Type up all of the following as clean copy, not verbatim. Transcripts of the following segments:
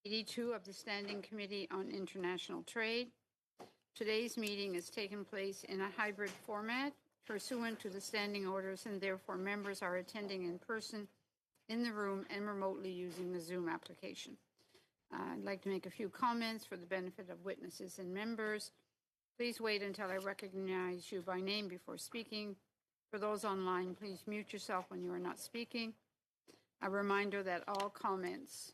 82 of the Standing Committee on International Trade. Today's meeting is taking place in a hybrid format pursuant to the standing orders, and therefore members are attending in person in the room and remotely using the Zoom application. I'd like to make a few comments for the benefit of witnesses and members. Please wait until I recognize you by name before speaking. For those online, please mute yourself when you are not speaking. A reminder that all comments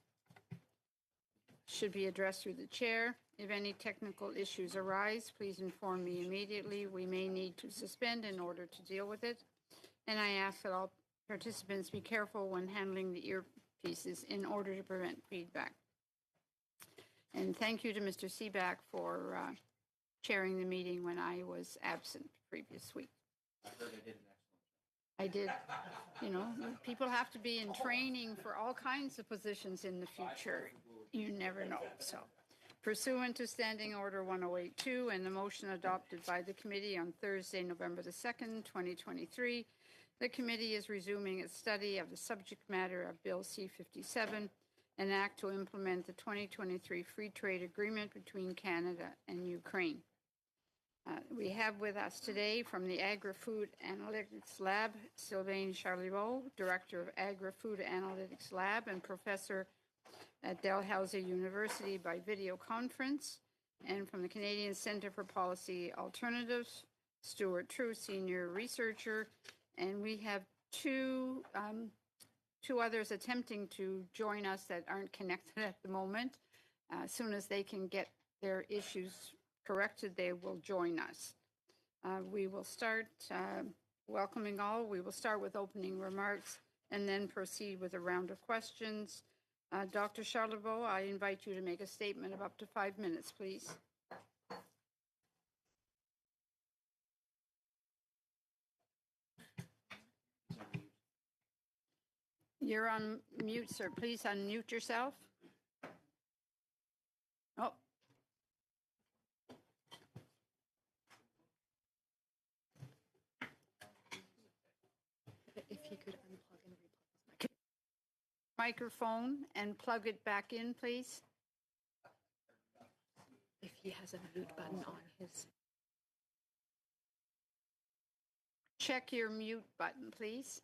should be addressed through the chair. If any technical issues arise, please inform me immediately. We may need to suspend in order to deal with it. And I ask that all participants be careful when handling the earpieces in order to prevent feedback. And thank you to Mr. Seaback for chairing the meeting when I was absent previous week. I heard I did an excellent job. I did. You know, people have to be in training for all kinds of positions in the future. You never know. So, pursuant to Standing Order 1082 and the motion adopted by the committee on Thursday, November the 2nd, 2023, the committee is resuming its study of the subject matter of Bill C-57, an act to implement the 2023 Free Trade Agreement between Canada and Ukraine. We have with us today from the Agri-Food Analytics Lab, Sylvain Charliveau, Director of Agri-Food Analytics Lab and Professor at Dalhousie University by video conference, and from the Canadian Centre for Policy Alternatives, Stuart True, Senior Researcher, and we have two others attempting to join us that aren't connected at the moment. As soon as they can get their issues corrected, they will join us. We will start welcoming all. We will start with opening remarks and then proceed with a round of questions. Dr. Charliveau, I invite you to make a statement of up to 5 minutes, please. You're on mute, sir. Please unmute yourself. Oh. If he could unplug and replug his Microphone and plug it back in, please. if he has a mute button on his. Check your mute button, please.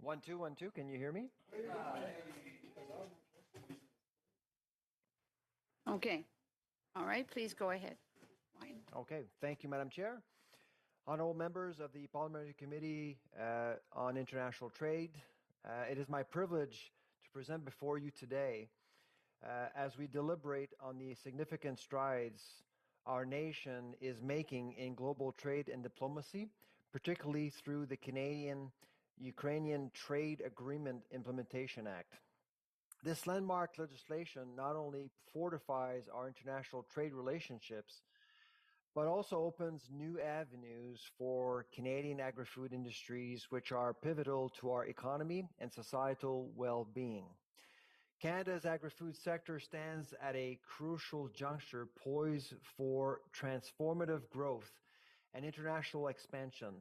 1 2 1 2. Can you hear me? Okay. All right. Please go ahead. Okay. Thank you, Madam Chair. Honorable members of the Parliamentary Committee on International Trade, it is my privilege to present before you today as we deliberate on the significant strides our nation is making in global trade and diplomacy, particularly through the Canadian-Ukrainian Trade Agreement Implementation Act. This landmark legislation not only fortifies our international trade relationships, but also opens new avenues for Canadian agri-food industries, which are pivotal to our economy and societal well-being. Canada's agri-food sector stands at a crucial juncture poised for transformative growth and international expansion.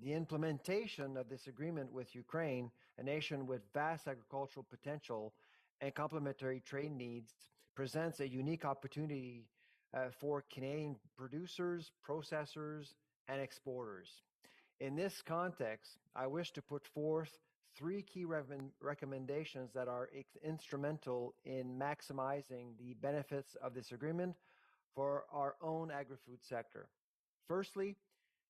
The implementation of this agreement with Ukraine, a nation with vast agricultural potential and complementary trade needs, presents a unique opportunity for Canadian producers, processors, and exporters. In this context, I wish to put forth 3 key recommendations that are instrumental in maximizing the benefits of this agreement for our own agri-food sector. Firstly,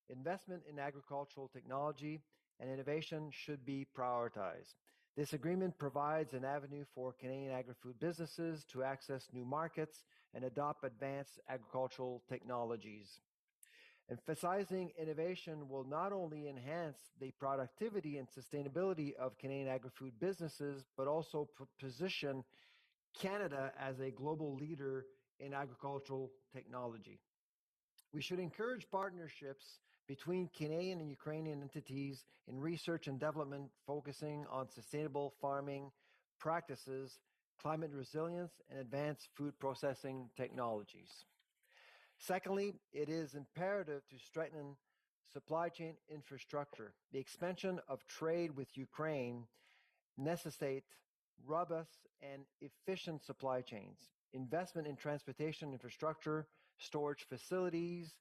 investment in agricultural technology and innovation should be prioritized. This agreement provides an avenue for Canadian agri-food businesses to access new markets and adopt advanced agricultural technologies. Emphasizing innovation will not only enhance the productivity and sustainability of Canadian agri-food businesses, but also position Canada as a global leader in agricultural technology. We should encourage partnerships between Canadian and Ukrainian entities in research and development, focusing on sustainable farming practices, climate resilience, and advanced food processing technologies. Secondly, it is imperative to strengthen supply chain infrastructure. The expansion of trade with Ukraine necessitates robust and efficient supply chains. Investment in transportation infrastructure, storage facilities,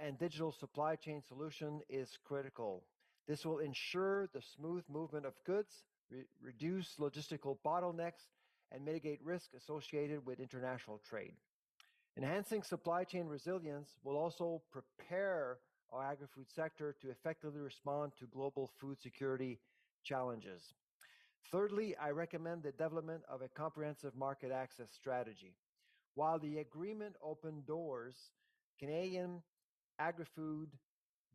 and digital supply chain solution is critical. This will ensure the smooth movement of goods, reduce logistical bottlenecks, and mitigate risk associated with international trade. Enhancing supply chain resilience will also prepare our agri-food sector to effectively respond to global food security challenges. Thirdly, I recommend the development of a comprehensive market access strategy. While the agreement opened doors, Canadian agri-food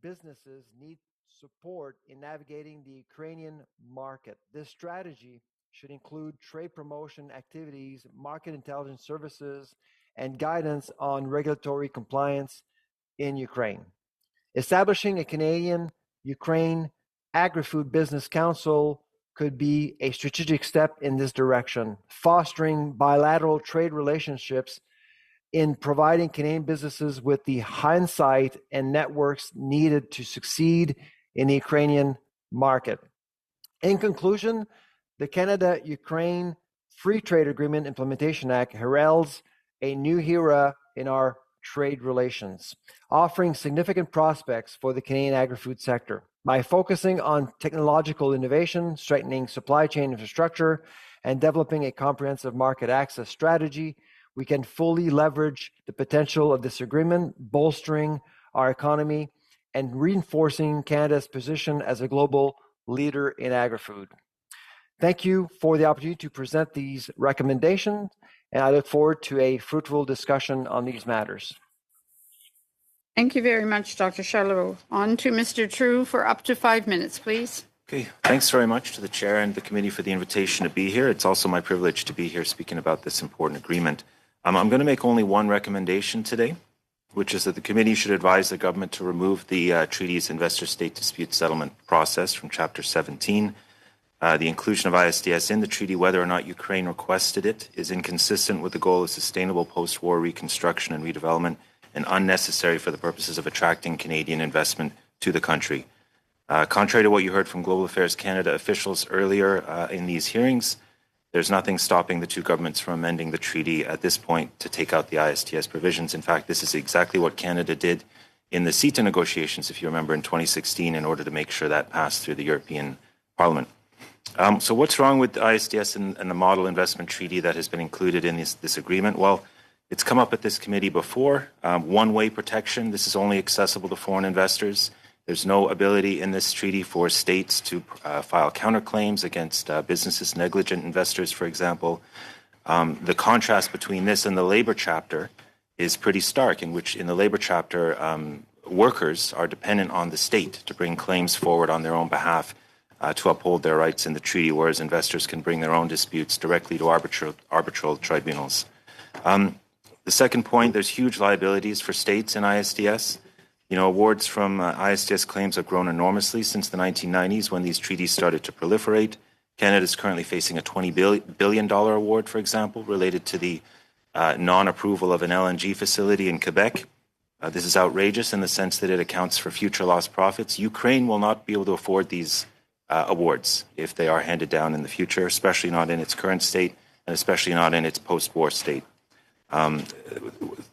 businesses need support in navigating the Ukrainian market. This strategy should include trade promotion activities, market intelligence services, and guidance on regulatory compliance in Ukraine. Establishing a Canadian-Ukraine Agri-Food Business Council could be a strategic step in this direction, fostering bilateral trade relationships in providing Canadian businesses with the hindsight and networks needed to succeed in the Ukrainian market. In conclusion, the Canada-Ukraine Free Trade Agreement Implementation Act heralds a new era in our trade relations, offering significant prospects for the Canadian agri-food sector. By focusing on technological innovation, strengthening supply chain infrastructure, and developing a comprehensive market access strategy, we can fully leverage the potential of this agreement, bolstering our economy and reinforcing Canada's position as a global leader in agri-food. Thank you for the opportunity to present these recommendations, and I look forward to a fruitful discussion on these matters. Thank you very much, Dr. Chaloux. On to Mr. True for up to 5 minutes, please. Okay, thanks very much to the chair and the committee for the invitation to be here. It's also my privilege to be here speaking about this important agreement. I'm going to make only one recommendation today, which is that the committee should advise the government to remove the treaty's investor-state dispute settlement process from Chapter 17. The inclusion of ISDS in the treaty, whether or not Ukraine requested it, is inconsistent with the goal of sustainable post-war reconstruction and redevelopment and unnecessary for the purposes of attracting Canadian investment to the country. Contrary to what you heard from Global Affairs Canada officials earlier in these hearings, there's nothing stopping the two governments from amending the treaty at this point to take out the ISDS provisions. In fact, this is exactly what Canada did in the CETA negotiations, if you remember, in 2016, in order to make sure that passed through the European Parliament. So what's wrong with the ISDS and the model investment treaty that has been included in this agreement? Well, it's come up at this committee before. One-way protection. This is only accessible to foreign investors. There's no ability in this treaty for states to file counterclaims against businesses, negligent investors, for example. The contrast between this and the labor chapter is pretty stark, in which in the labor chapter, workers are dependent on the state to bring claims forward on their own behalf to uphold their rights in the treaty, whereas investors can bring their own disputes directly to arbitral tribunals. The second point, there's huge liabilities for states in ISDS. Awards from ISDS claims have grown enormously since the 1990s when these treaties started to proliferate. Canada is currently facing a $20 billion award, for example, related to the non-approval of an LNG facility in Quebec. This is outrageous in the sense that it accounts for future lost profits. Ukraine will not be able to afford these awards if they are handed down in the future, especially not in its current state and especially not in its post-war state.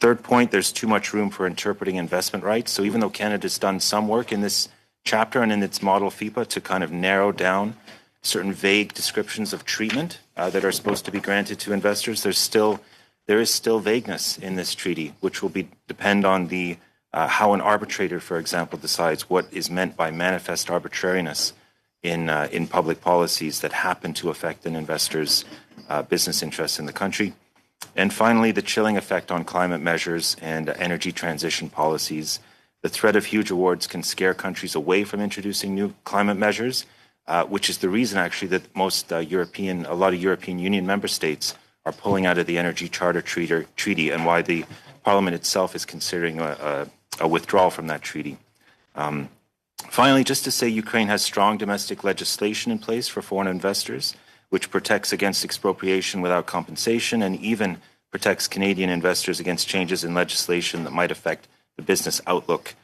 Third point, there's too much room for interpreting investment rights. So even though Canada's done some work in this chapter and in its model FIPA to kind of narrow down certain vague descriptions of treatment that are supposed to be granted to investors, there is still vagueness in this treaty, which will depend on the how an arbitrator, for example, decides what is meant by manifest arbitrariness in public policies that happen to affect an investor's business interests in the country. And finally, the chilling effect on climate measures and energy transition policies. The threat of huge awards can scare countries away from introducing new climate measures, which is the reason actually that a lot of European Union member states are pulling out of the Energy Charter Treaty and why the Parliament itself is considering a withdrawal from that treaty. Finally, just to say Ukraine has strong domestic legislation in place for foreign investors, which protects against expropriation without compensation and even protects Canadian investors against changes in legislation that might affect the business outlook,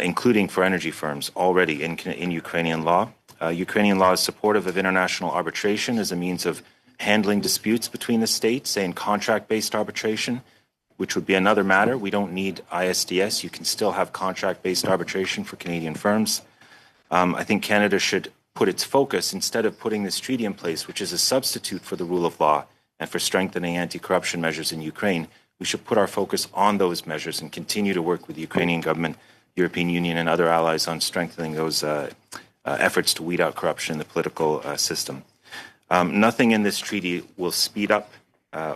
including for energy firms already in Ukrainian law. Ukrainian law is supportive of international arbitration as a means of handling disputes between the states, say in contract-based arbitration, which would be another matter. We don't need ISDS. You can still have contract-based arbitration for Canadian firms. I think Canada should put its focus, instead of putting this treaty in place, which is a substitute for the rule of law and for strengthening anti-corruption measures in Ukraine, we should put our focus on those measures and continue to work with the Ukrainian government, European Union, and other allies on strengthening those efforts to weed out corruption in the political system. Nothing in this treaty will speed up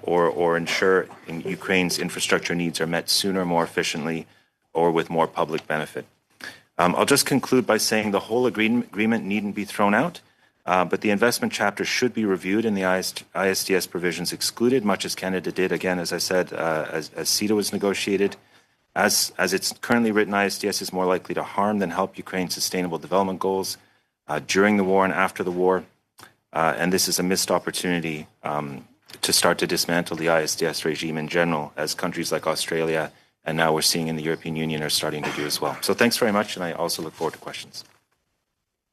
or ensure Ukraine's infrastructure needs are met sooner, more efficiently, or with more public benefit. I'll just conclude by saying the whole agreement needn't be thrown out, but the investment chapter should be reviewed and the ISDS provisions excluded, much as Canada did, again, as I said, as CETA was negotiated. As it's currently written, ISDS is more likely to harm than help Ukraine's sustainable development goals during the war and after the war. And this is a missed opportunity to start to dismantle the ISDS regime in general, as countries like Australia and now we're seeing in the European Union are starting to do as well. So thanks very much, and I also look forward to questions.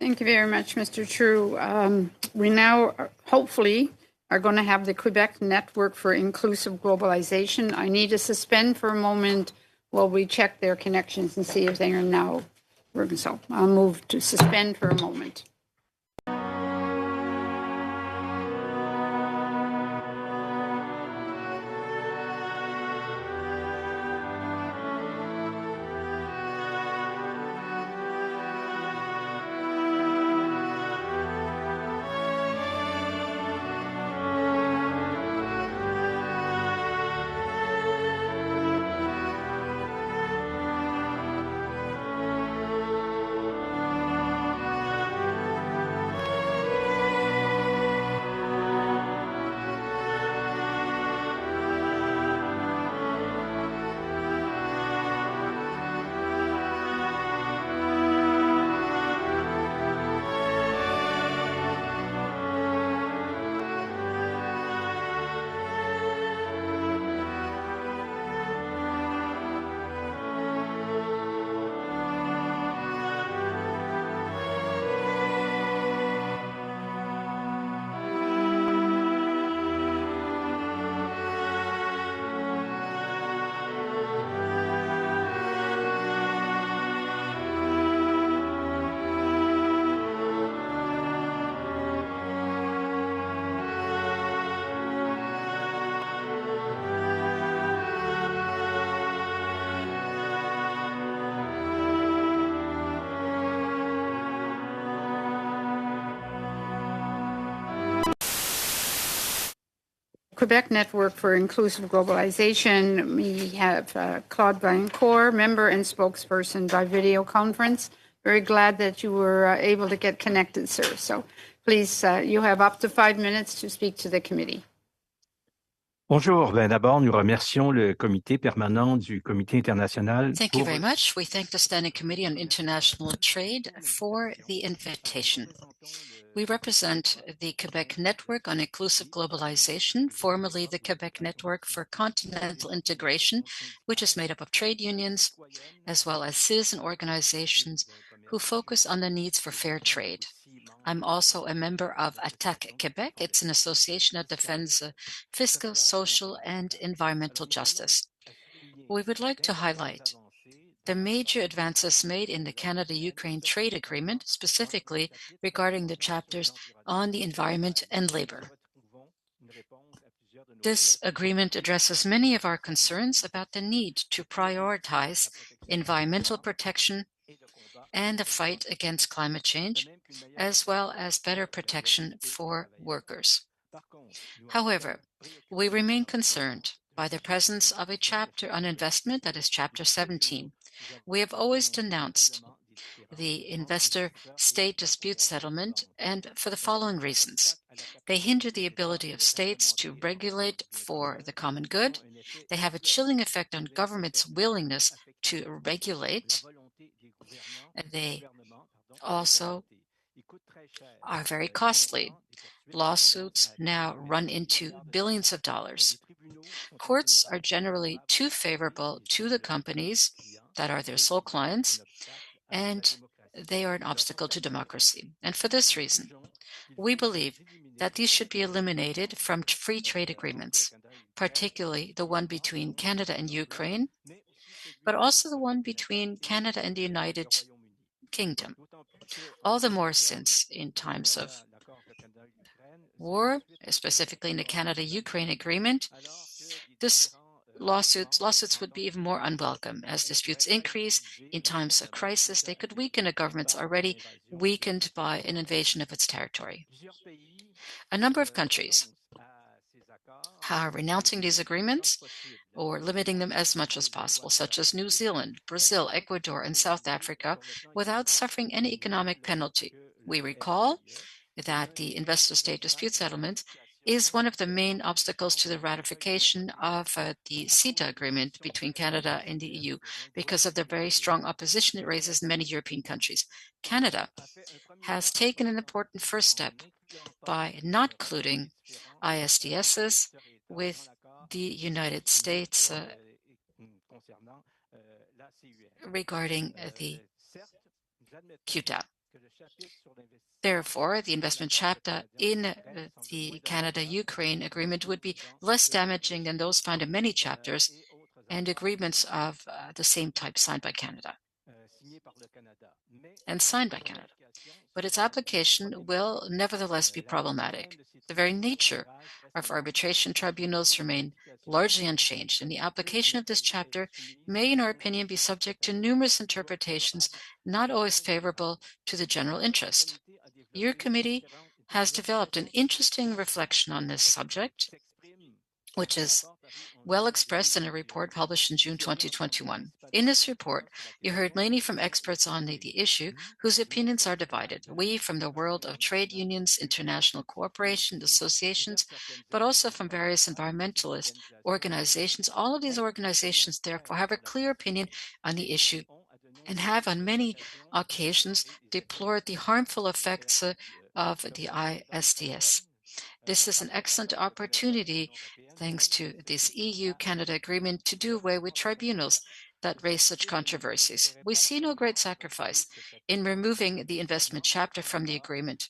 Thank you very much, Mr. True. We now hopefully are going to have the Quebec Network for Inclusive Globalization. I need to suspend for a moment while we check their connections and see if they are now working. So I'll move to suspend for a moment. Quebec Network for Inclusive Globalization. We have Claude Vaillancourt, member and spokesperson by video conference. Very glad that you were able to get connected, sir. So please, you have up to 5 minutes to speak to the committee. Bonjour. D'abord, nous remercions le comité permanent du Comité international. Thank you very much. We thank the Standing Committee on International Trade for the invitation. We represent the Quebec Network on Inclusive Globalization, formerly the Quebec Network for Continental Integration, which is made up of trade unions, as well as citizen organizations who focus on the needs for fair trade. I'm also a member of ATTAC Quebec. It's an association that defends fiscal, social, and environmental justice. We would like to highlight the major advances made in the Canada-Ukraine trade agreement, specifically regarding the chapters on the environment and labor. This agreement addresses many of our concerns about the need to prioritize environmental protection and the fight against climate change, as well as better protection for workers. However, we remain concerned by the presence of a chapter on investment, that is Chapter 17. We have always denounced the investor-state dispute settlement, and for the following reasons. They hinder the ability of states to regulate for the common good. They have a chilling effect on governments' willingness to regulate. They also are very costly. Lawsuits now run into billions of dollars. Courts are generally too favorable to the companies that are their sole clients, and they are an obstacle to democracy. And for this reason, we believe that these should be eliminated from free trade agreements, particularly the one between Canada and Ukraine, but also the one between Canada and the United Kingdom. All the more since in times of war, specifically in the Canada-Ukraine agreement, lawsuits would be even more unwelcome. As disputes increase in times of crisis, they could weaken a government's already weakened by an invasion of its territory. A number of countries are renouncing these agreements or limiting them as much as possible, such as New Zealand, Brazil, Ecuador, and South Africa, without suffering any economic penalty. We recall that the investor-state dispute settlement is one of the main obstacles to the ratification of the CETA agreement between Canada and the EU because of the very strong opposition it raises in many European countries. Canada has taken an important first step by not including ISDSs with the United States regarding the CUTA. Therefore, the investment chapter in the Canada-Ukraine agreement would be less damaging than those found in many chapters and agreements of the same type signed by Canada. But its application will nevertheless be problematic. The very nature of arbitration tribunals remain largely unchanged, and the application of this chapter may, in our opinion, be subject to numerous interpretations not always favorable to the general interest. Your committee has developed an interesting reflection on this subject, which is well expressed in a report published in June 2021. In this report, you heard mainly from experts on the issue whose opinions are divided. We from the world of trade unions, international cooperation, associations, but also from various environmentalist organizations. All of these organizations, therefore, have a clear opinion on the issue and have on many occasions deplored the harmful effects of the ISDS. This is an excellent opportunity, thanks to this EU-Canada agreement, to do away with tribunals that raise such controversies. We see no great sacrifice in removing the investment chapter from the agreement.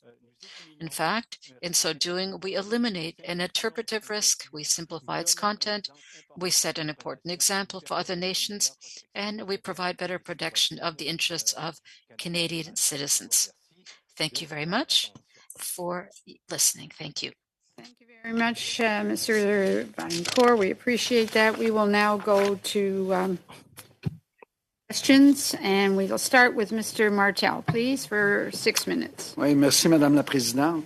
In fact, in so doing, we eliminate an interpretive risk, we simplify its content, we set an important example for other nations, and we provide better protection of the interests of Canadian citizens. Thank you very much for listening. Thank you. Thank you very much, Mr. Vaillancourt. We appreciate that. We will now go to questions, and we will start with Mr. Martel, please, for 6 minutes. Oui, merci, Madame la Présidente.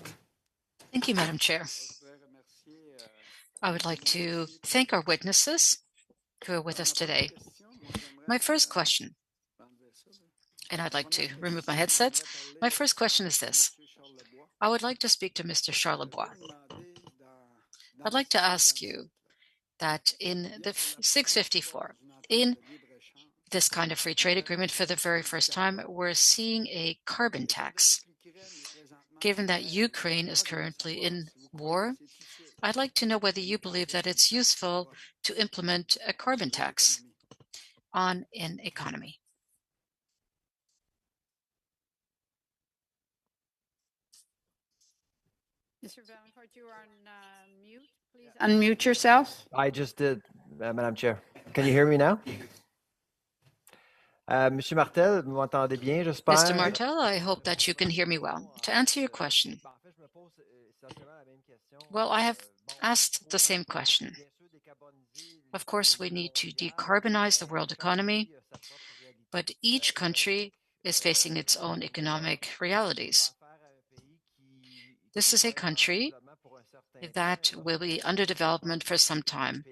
Thank you, Madam Chair. I would like to thank our witnesses who are with us today. My first question, and I'd like to remove my headsets. My first question is this. I would like to speak to Mr. Charlebois. I'd like to ask you that in the 654, in this kind of free trade agreement for the very first time, we're seeing a carbon tax. Given that Ukraine is currently in war, I'd like to know whether you believe that it's useful to implement a carbon tax on an economy. Mr. Vaillancourt, you are on mute. Please unmute yourself. I just did, Madam Chair. Can you hear me now? Monsieur Martel, vous m'entendez bien, j'espère? Mr. Martel, I hope that you can hear me well. To answer your question, well, I have asked the same question. Of course, we need to decarbonize the world economy, but each country is facing its own economic realities. This is a country that will be under development for some time.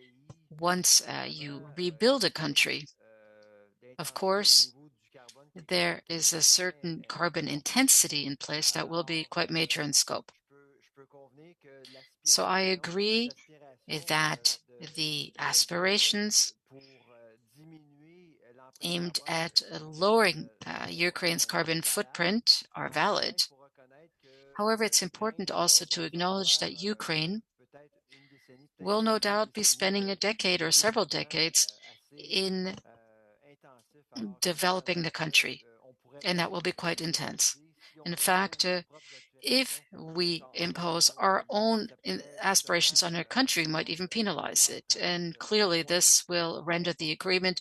Once you rebuild a country, of course, there is a certain carbon intensity in place that will be quite major in scope. So I agree that the aspirations aimed at lowering Ukraine's carbon footprint are valid. However, it's important also to acknowledge that Ukraine will no doubt be spending a decade or several decades in developing the country, and that will be quite intense. In fact, if we impose our own aspirations on our country, we might even penalize it. And clearly, this will render the agreement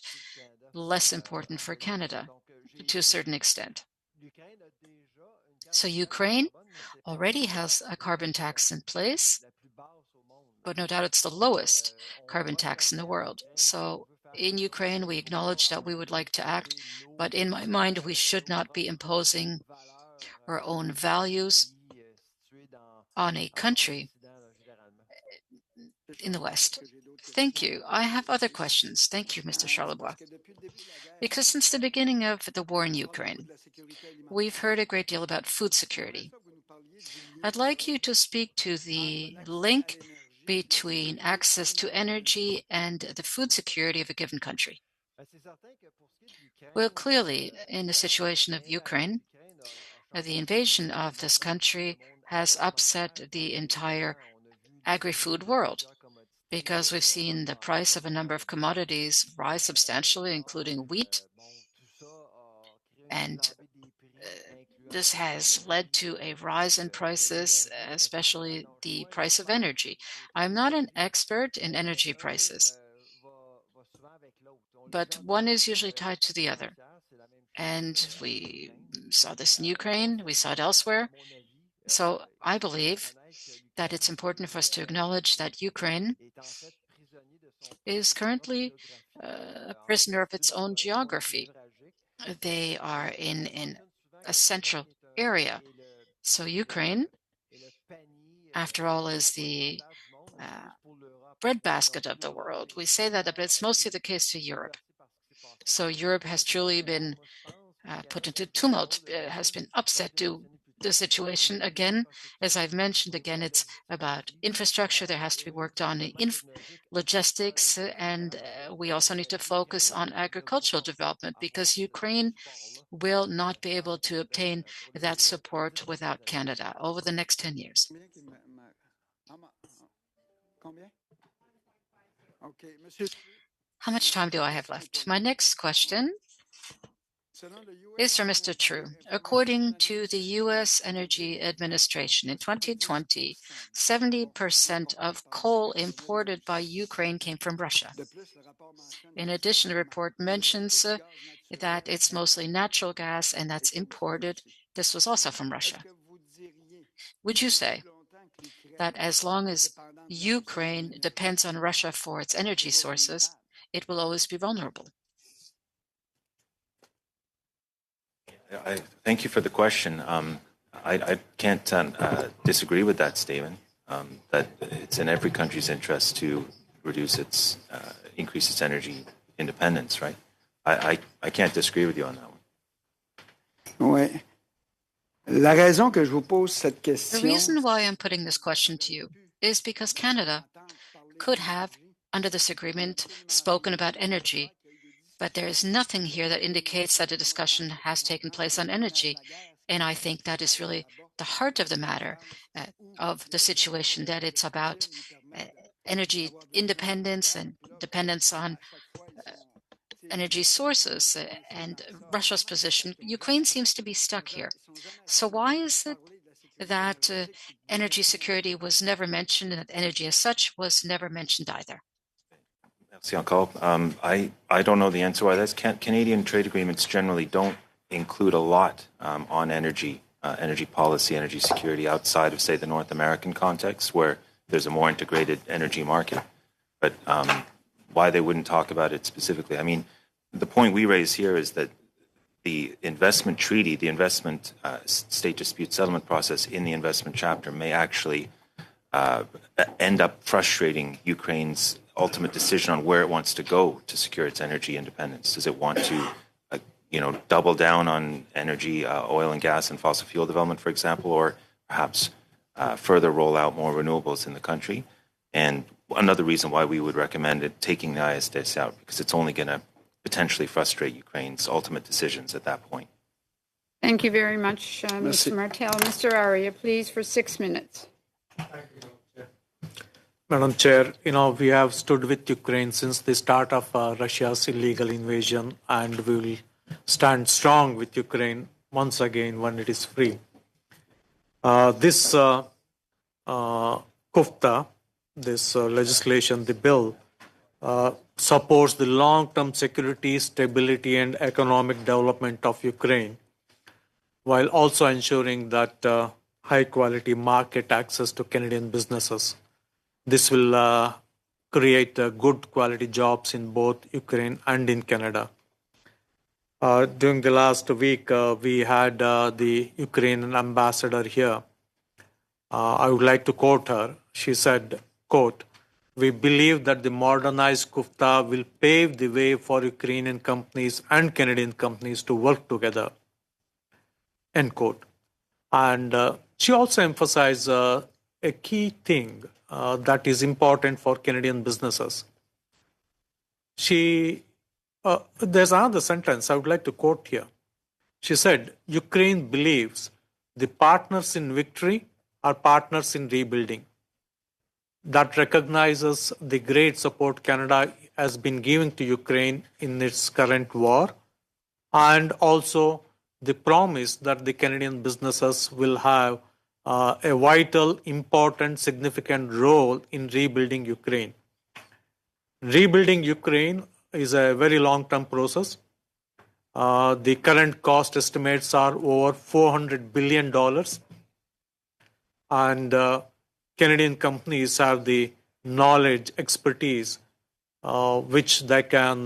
less important for Canada to a certain extent. So Ukraine already has a carbon tax in place, but no doubt it's the lowest carbon tax in the world. So in Ukraine, we acknowledge that we would like to act, but in my mind, we should not be imposing our own values on a country in the West. Thank you. I have other questions. Thank you, Mr. Charlebois. Because since the beginning of the war in Ukraine, we've heard a great deal about food security. I'd like you to speak to the link between access to energy and the food security of a given country. Well, clearly, in the situation of Ukraine, the invasion of this country has upset the entire agri-food world, because we've seen the price of a number of commodities rise substantially, including wheat, and this has led to a rise in prices, especially the price of energy. I'm not an expert in energy prices, but one is usually tied to the other. And we saw this in Ukraine, we saw it elsewhere. So I believe that it's important for us to acknowledge that Ukraine is currently a prisoner of its own geography. They are in a central area. So Ukraine, after all, is the breadbasket of the world. We say that, but it's mostly the case to Europe. So Europe has truly been put into tumult, has been upset to the situation. Again, as I've mentioned, it's about infrastructure. There has to be worked on in logistics, and we also need to focus on agricultural development, because Ukraine will not be able to obtain that support without Canada over the next 10 years. How much time do I have left? My next question is for Mr. True. According to the U.S. Energy Administration, in 2020, 70% of coal imported by Ukraine came from Russia. In addition, the report mentions that it's mostly natural gas and that's imported. This was also from Russia. Would you say that as long as Ukraine depends on Russia for its energy sources, it will always be vulnerable? Thank you for the question. I can't disagree with that statement, that it's in every country's interest to increase its energy independence, right? I can't disagree with you on that one. Oui. La raison que je vous pose cette question. The reason why I'm putting this question to you is because Canada could have, under this agreement, spoken about energy, but there is nothing here that indicates that a discussion has taken place on energy. And I think that is really the heart of the matter, of the situation, that it's about energy independence and dependence on energy sources and Russia's position. Ukraine seems to be stuck here. So why is it that energy security was never mentioned and that energy as such was never mentioned either? Merci encore. I don't know the answer why that's. Canadian trade agreements generally don't include a lot on energy policy, energy security outside of, say, the North American context, where there's a more integrated energy market. But why they wouldn't talk about it specifically? I mean, the point we raise here is that the investment treaty, the investment state dispute settlement process in the investment chapter may actually end up frustrating Ukraine's ultimate decision on where it wants to go to secure its energy independence. Does it want to, double down on energy, oil and gas and fossil fuel development, for example, or perhaps further roll out more renewables in the country? And another reason why we would recommend it taking the ISDS out, because it's only going to potentially frustrate Ukraine's ultimate decisions at that point. Thank you very much, Mr. Martel. Mr. Aria, please, for 6 minutes. Madam Chair, we have stood with Ukraine since the start of Russia's illegal invasion, and we will stand strong with Ukraine once again when it is free. This KUFTA, this legislation, the bill, supports the long-term security, stability, and economic development of Ukraine, while also ensuring that high-quality market access to Canadian businesses. This will create good quality jobs in both Ukraine and in Canada. During the last week, we had the Ukrainian ambassador here. I would like to quote her. She said, quote, "We believe that the modernized KUFTA will pave the way for Ukrainian companies and Canadian companies to work together." End quote. And she also emphasized a key thing that is important for Canadian businesses. There's another sentence I would like to quote here. She said, "Ukraine believes the partners in victory are partners in rebuilding." That recognizes the great support Canada has been giving to Ukraine in its current war, and also the promise that the Canadian businesses will have a vital, important, significant role in rebuilding Ukraine. Rebuilding Ukraine is a very long-term process. The current cost estimates are over $400 billion. And Canadian companies have the knowledge, expertise, which they can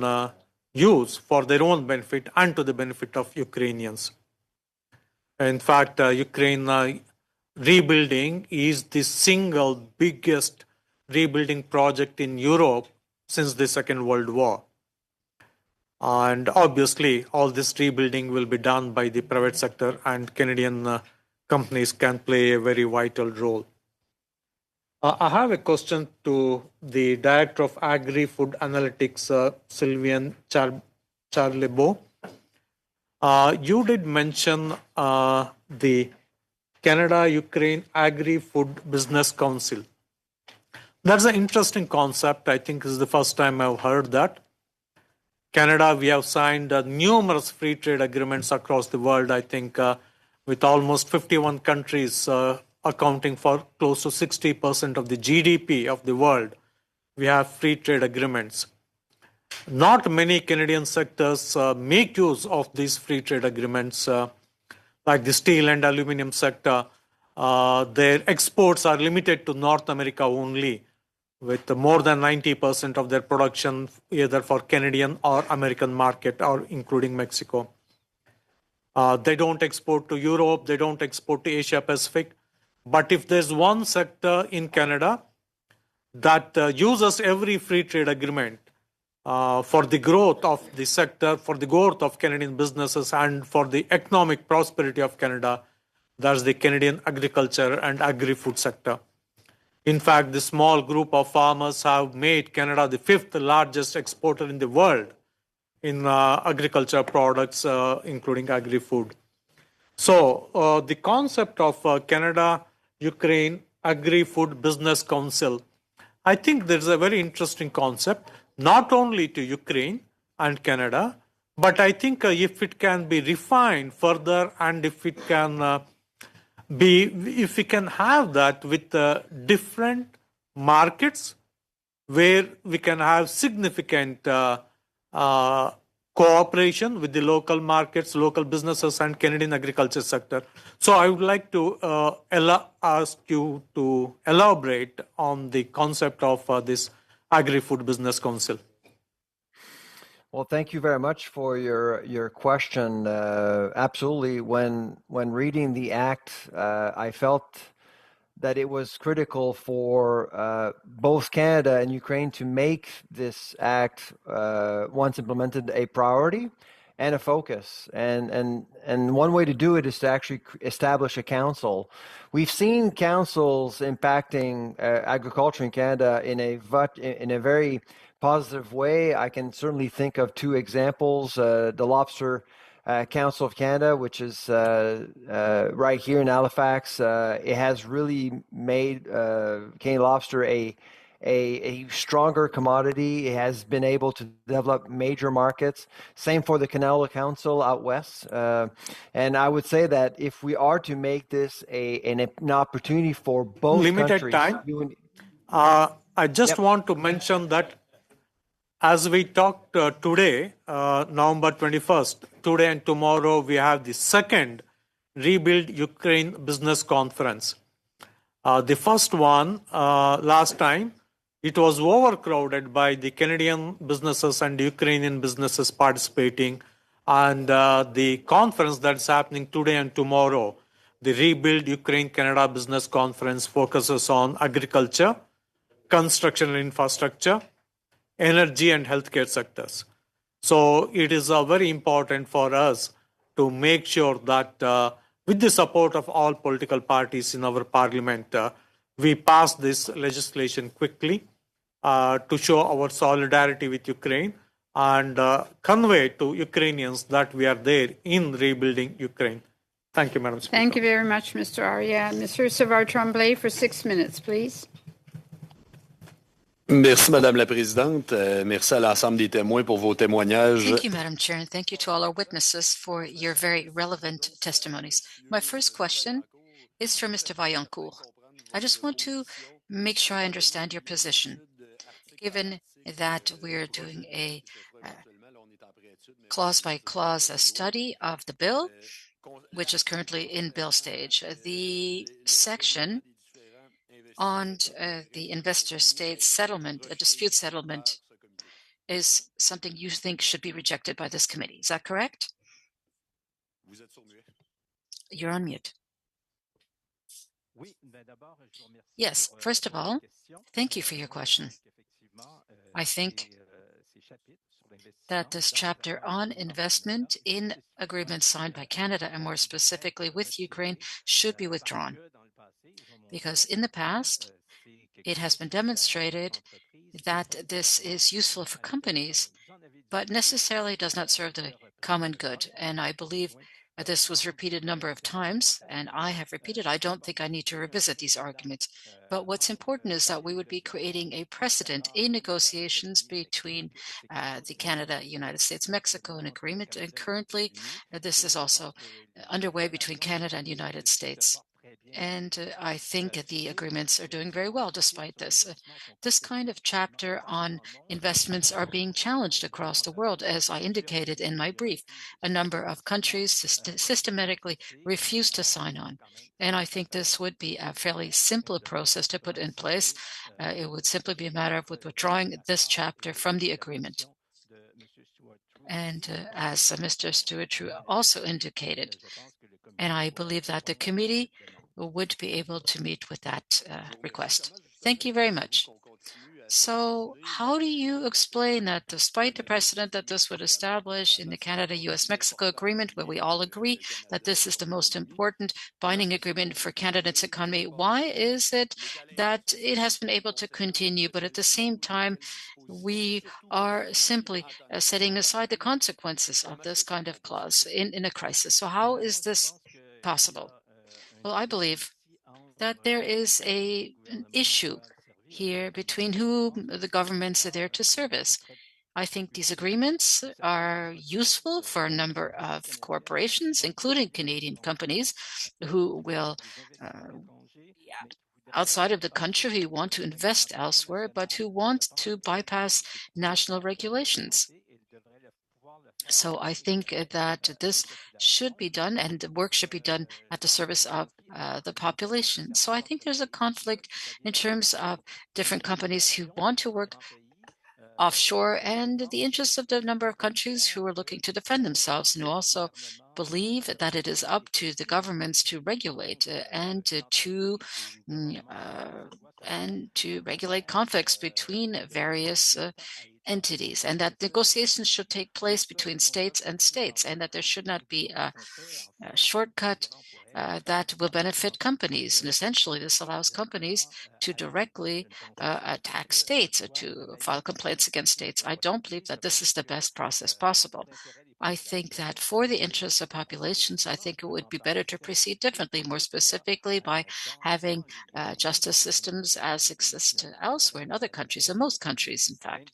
use for their own benefit and to the benefit of Ukrainians. In fact, Ukraine rebuilding is the single biggest rebuilding project in Europe since the Second World War. And obviously, all this rebuilding will be done by the private sector, and Canadian companies can play a very vital role. I have a question to the Director of Agri-Food Analytics, Sylvian Charlebois. You did mention the Canada-Ukraine Agri-Food Business Council. That's an interesting concept. I think this is the first time I've heard that. Canada, we have signed numerous free trade agreements across the world, I think, with almost 51 countries accounting for close to 60% of the GDP of the world. We have free trade agreements. Not many Canadian sectors make use of these free trade agreements, like the steel and aluminum sector. Their exports are limited to North America only, with more than 90% of their production either for Canadian or American market, or including Mexico. They don't export to Europe, they don't export to Asia Pacific. But if there's one sector in Canada that uses every free trade agreement for the growth of the sector, for the growth of Canadian businesses, and for the economic prosperity of Canada, that's the Canadian agriculture and agri-food sector. In fact, the small group of farmers have made Canada the 5th largest exporter in the world in agriculture products, including agri-food. So the concept of Canada-Ukraine Agri-Food Business Council, I think there's a very interesting concept, not only to Ukraine and Canada, but I think if it can be refined further, and if it can if we can have that with different markets where we can have significant cooperation with the local markets, local businesses, and Canadian agriculture sector. So I would like to ask you to elaborate on the concept of this Agri-Food Business Council. Well, thank you very much for your question. Absolutely. When reading the act, I felt that it was critical for both Canada and Ukraine to make this act, once implemented, a priority and a focus. And one way to do it is to actually establish a council. We've seen councils impacting agriculture in Canada in a very positive way. I can certainly think of two examples. The Lobster Council of Canada, which is right here in Halifax, it has really made Canadian lobster a a stronger commodity. It has been able to develop major markets. Same for the Canelo Council out west. And I would say that if we are to make this an opportunity for both Limited countries, time. I just Yep. want to mention that as we talked today, November 21st, today and tomorrow, we have the second Rebuild Ukraine Business Conference. The first one, last time, it was overcrowded by the Canadian businesses and Ukrainian businesses participating. And the conference that's happening today and tomorrow, the Rebuild Ukraine Canada Business Conference, focuses on agriculture, construction and infrastructure, energy and healthcare sectors. So it is very important for us to make sure that with the support of all political parties in our parliament, we pass this legislation quickly to show our solidarity with Ukraine and convey to Ukrainians that we are there in rebuilding Ukraine. Thank you, Madam Speaker. Thank you very much, Mr. Arya. Mr. Savard-Tremblay for 6 minutes, please. Merci, Madame la Présidente. Merci à l'ensemble des témoins pour vos témoignages. Thank you, Madam Chair, and thank you to all our witnesses for your very relevant testimonies. My first question is for Mr. Vaillancourt. I just want to make sure I understand your position. Given that we're doing a clause-by-clause study of the bill, which is currently in bill stage, the section on the investor-state settlement, a dispute settlement, is something you think should be rejected by this committee. Is that correct? You're on mute. Yes, first of all, thank you for your question. I think that this chapter on investment in agreements signed by Canada, and more specifically with Ukraine, should be withdrawn. Because in the past, it has been demonstrated that this is useful for companies, but necessarily does not serve the common good. And I believe this was repeated a number of times, and I have repeated, I don't think I need to revisit these arguments. But what's important is that we would be creating a precedent in negotiations between the Canada, United States, Mexico, an agreement. And currently, this is also underway between Canada and the United States. And I think the agreements are doing very well despite this. This kind of chapter on investments are being challenged across the world. As I indicated in my brief, a number of countries systematically refuse to sign on. And I think this would be a fairly simple process to put in place. It would simply be a matter of withdrawing this chapter from the agreement. And as Mr. Stewart also indicated, and I believe that the committee would be able to meet with that request. Thank you very much. So how do you explain that despite the precedent that this would establish in the Canada-US-Mexico agreement, where we all agree that this is the most important binding agreement for Canada's economy, why is it that it has been able to continue, but at the same time, we are simply setting aside the consequences of this kind of clause in a crisis? So how is this possible? Well, I believe that there is an issue here between who the governments are there to service. I think these agreements are useful for a number of corporations, including Canadian companies, who will, outside of the country, who want to invest elsewhere, but who want to bypass national regulations. So I think that this should be done, and the work should be done at the service of the population. So I think there's a conflict in terms of different companies who want to work offshore and the interests of the number of countries who are looking to defend themselves, and who also believe that it is up to the governments to regulate and to regulate conflicts between various entities, and that negotiations should take place between states and states, and that there should not be a shortcut that will benefit companies. And essentially, this allows companies to directly attack states or to file complaints against states. I don't believe that this is the best process possible. I think that for the interests of populations, I think it would be better to proceed differently, more specifically by having justice systems as exist elsewhere in other countries, in most countries, in fact.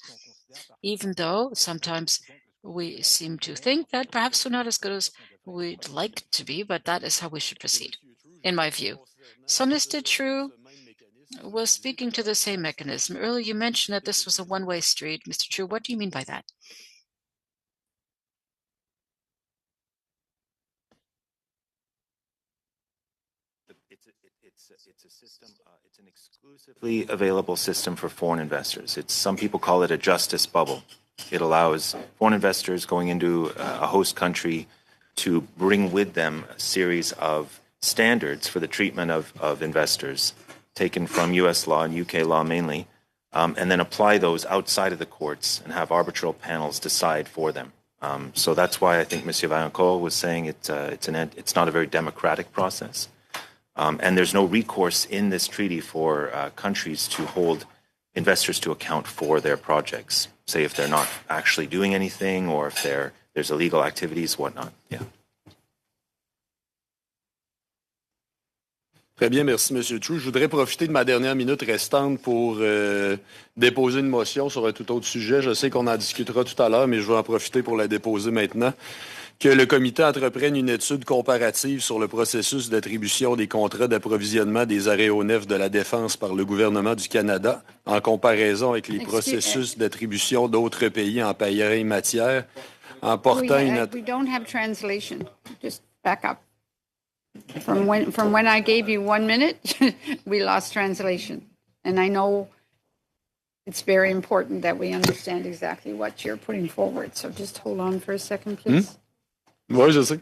Even though sometimes we seem to think that perhaps we're not as good as we'd like to be, but that is how we should proceed, in my view. So Mr. True was speaking to the same mechanism. Earlier you mentioned that this was a one-way street. Mr. True, what do you mean by that? It's a system, it's an exclusively available system for foreign investors. Some people call it a justice bubble. It allows foreign investors going into a host country to bring with them a series of standards for the treatment of investors taken from US law and UK law mainly, and then apply those outside of the courts and have arbitral panels decide for them. So that's why I think Monsieur Vaillancourt was saying it's not a very democratic process. And there's no recourse in this treaty for countries to hold investors to account for their projects, say if they're not actually doing anything or if there's illegal activities, whatnot. Yeah. Très bien, merci, M. True. Je voudrais profiter de ma dernière minute restante pour déposer une motion sur un tout autre sujet. Je sais qu'on en discutera tout à l'heure, mais je vais en profiter pour la déposer maintenant. Que le comité entreprenne une étude comparative sur le processus d'attribution des contrats d'approvisionnement des aéronefs de la défense par le gouvernement du Canada en comparaison avec les processus d'attribution d'autres pays en pareille matière, en portant we don't have translation. Just back up. From when I gave you 1 minute, we lost translation. And I know it's very important that we understand exactly what you're putting forward. So just hold on for a second, please. Oui, je sais.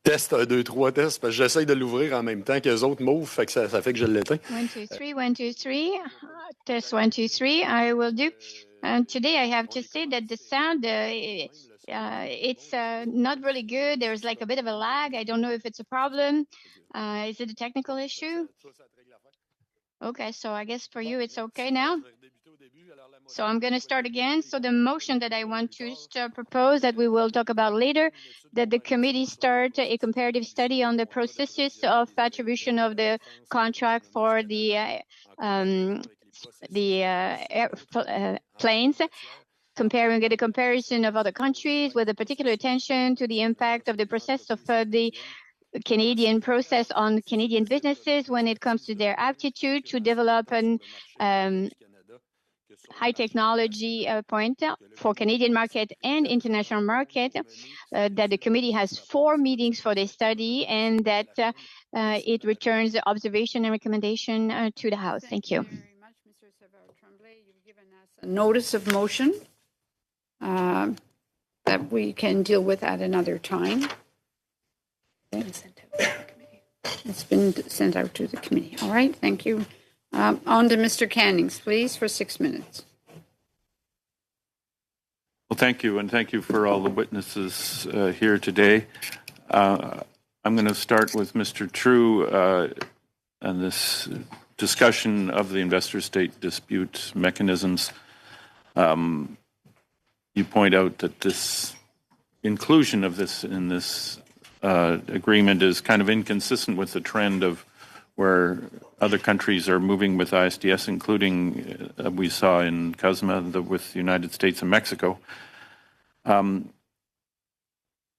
Test 1, 2, 3, test, parce que j'essaye de l'ouvrir en même temps que les autres m'ouvrent, fait que ça fait que je l'éteins. 1, 2, 3, 1, 2, 3. Test 1, 2, 3. I will do. Today I have to say that the sound, it's not really good. There's like a bit of a lag. I don't know if it's a problem. Is it a technical issue? Okay, so I guess for you it's okay now. So I'm going to start again. So the motion that I want to propose that we will talk about later, that the committee start a comparative study on the processes of attribution of the contract for the planes, comparing the comparison of other countries with a particular attention to the impact of the process of the Canadian process on Canadian businesses when it comes to their aptitude to develop an high technology point for Canadian market and international market, that the committee has 4 meetings for this study and that it returns the observation and recommendation to the House. Thank you. Thank you very much, Mr. Savard-Tremblay. You've given us a notice of motion that we can deal with at another time. It's been sent out to the committee. All right, thank you. On to Mr. Cannings, please, for 6 minutes. Well, thank you, and thank you for all the witnesses here today. I'm going to start with Mr. True and this discussion of the investor-state dispute mechanisms. You point out that this inclusion of this in this agreement is kind of inconsistent with the trend of where other countries are moving with ISDS, including we saw in CUSMA with the United States and Mexico. And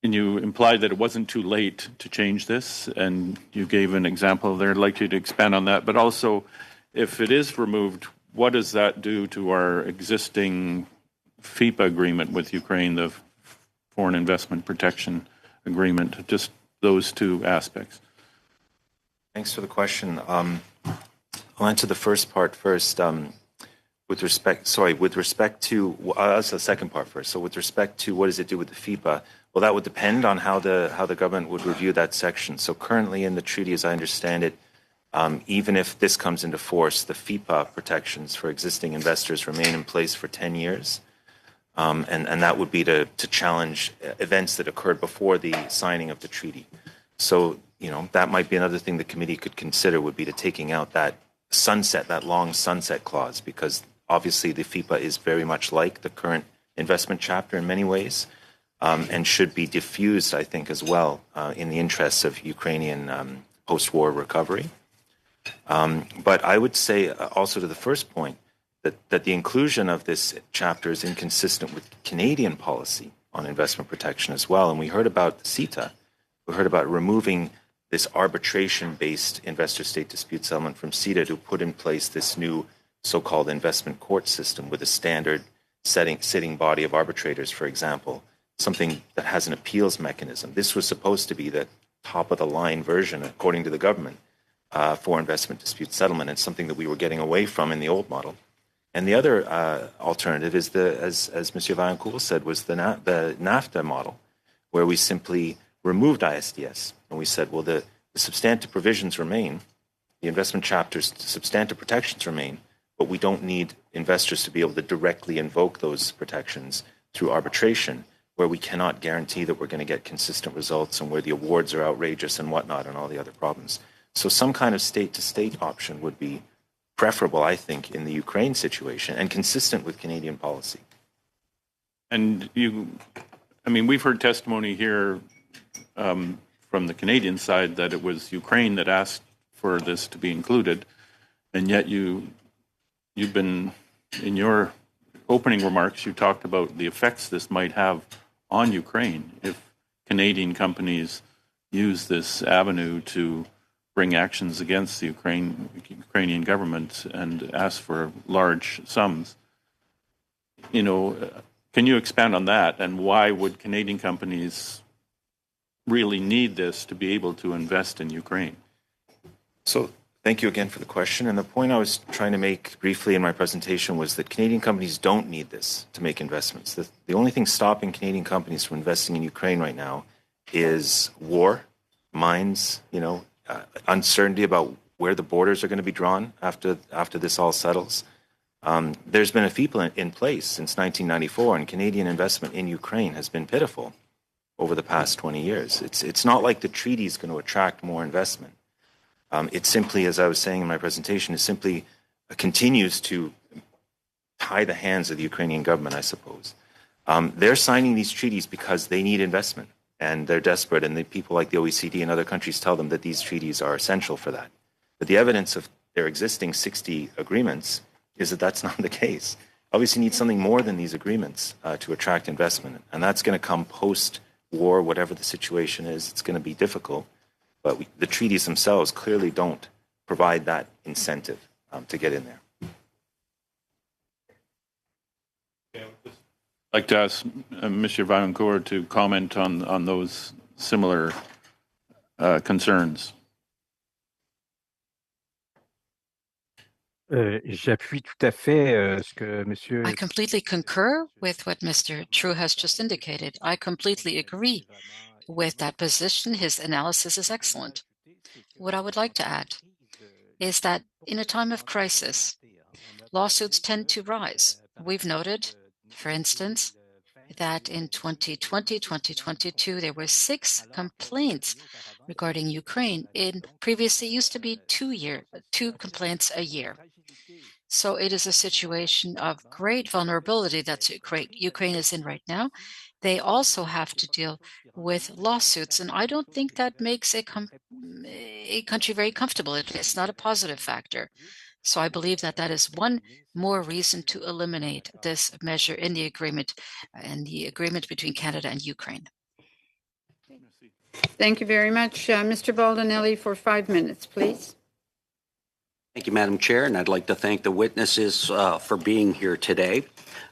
you implied that it wasn't too late to change this, and you gave an example there. I'd like you to expand on that. But also, if it is removed, what does that do to our existing FIPA agreement with Ukraine, the Foreign Investment Protection Agreement? Just those 2 aspects. Thanks for the question. I'll answer the first part first. With respect to, that's the second part first. So with respect to what does it do with the FIPA, well, that would depend on how the government would review that section. So currently in the treaty, as I understand it, even if this comes into force, the FIPA protections for existing investors remain in place for 10 years. And that would be to challenge events that occurred before the signing of the treaty. So that might be another thing the committee could consider, would be to taking out that long sunset clause, because obviously the FIPA is very much like the current investment chapter in many ways, and should be diffused, I think, as well, in the interests of Ukrainian post-war recovery. But I would say also to the first point that the inclusion of this chapter is inconsistent with Canadian policy on investment protection as well. And we heard about CETA. We heard about removing this arbitration-based investor-state dispute settlement from CETA to put in place this new so-called investment court system with a standard sitting body of arbitrators, for example, something that has an appeals mechanism. This was supposed to be the top-of-the-line version, according to the government, for investment dispute settlement. It's something that we were getting away from in the old model. And the other alternative is, as Monsieur Vaillancourt said, was the NAFTA model, where we simply removed ISDS. And we said, well, the substantive provisions remain, the investment chapter's substantive protections remain, but we don't need investors to be able to directly invoke those protections through arbitration, where we cannot guarantee that we're going to get consistent results and where the awards are outrageous and whatnot and all the other problems. So some kind of state-to-state option would be preferable, I think, in the Ukraine situation and consistent with Canadian policy. And we've heard testimony here from the Canadian side that it was Ukraine that asked for this to be included, and yet you've been, in your opening remarks, you talked about the effects this might have on Ukraine if Canadian companies use this avenue to bring actions against the Ukrainian government and ask for large sums. Can you expand on that, and why would Canadian companies really need this to be able to invest in Ukraine? So thank you again for the question. And the point I was trying to make briefly in my presentation was that Canadian companies don't need this to make investments. The only thing stopping Canadian companies from investing in Ukraine right now is war, mines, uncertainty about where the borders are going to be drawn after this all settles. There's been a FIPA in place since 1994, and Canadian investment in Ukraine has been pitiful over the past 20 years. It's not like the treaty is going to attract more investment. It simply, as I was saying in my presentation, it simply continues to tie the hands of the Ukrainian government, I suppose. They're signing these treaties because they need investment, and they're desperate, and the people like the OECD and other countries tell them that these treaties are essential for that. But the evidence of their existing 60 agreements is that that's not the case. Obviously, you need something more than these agreements to attract investment, and that's going to come post-war, whatever the situation is. It's going to be difficult, but the treaties themselves clearly don't provide that incentive to get in there. I'd like to ask Mr. Vaillancourt to comment on those similar concerns. J'appuie tout à fait ce que Monsieur. I completely concur with what Mr. True has just indicated. I completely agree with that position. His analysis is excellent. What I would like to add is that in a time of crisis, lawsuits tend to rise. We've noted, for instance, that in 2020, 2022, there were 6 complaints regarding Ukraine. Previously, it used to be 2 complaints a year. So it is a situation of great vulnerability that Ukraine is in right now. They also have to deal with lawsuits, and I don't think that makes a country very comfortable. It's not a positive factor. So I believe that that is one more reason to eliminate this measure in the agreement and the agreement between Canada and Ukraine. Thank you very much. Mr. Baldinelli for 5 minutes, please. Thank you, Madam Chair, and I'd like to thank the witnesses for being here today.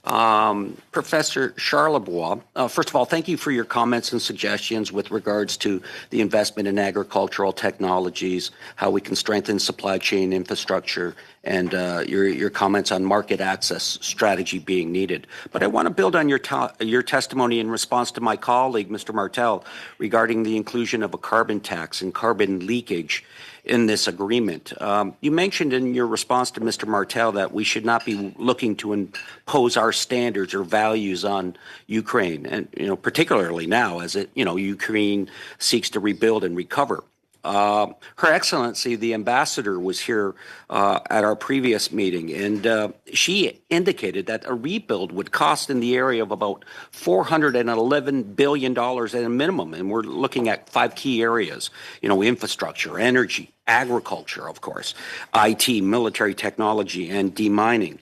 Professor Charlebois, first of all, thank you for your comments and suggestions with regards to the investment in agricultural technologies, how we can strengthen supply chain infrastructure, and your comments on market access strategy being needed. But I want to build on your testimony in response to my colleague, Mr. Martel, regarding the inclusion of a carbon tax and carbon leakage in this agreement. You mentioned in your response to Mr. Martel that we should not be looking to impose our standards or values on Ukraine, and particularly now as Ukraine seeks to rebuild and recover. Her Excellency, the ambassador, was here at our previous meeting, and she indicated that a rebuild would cost in the area of about $411 billion at a minimum. And we're looking at 5 key areas, infrastructure, energy, agriculture, of course, IT, military technology, and demining.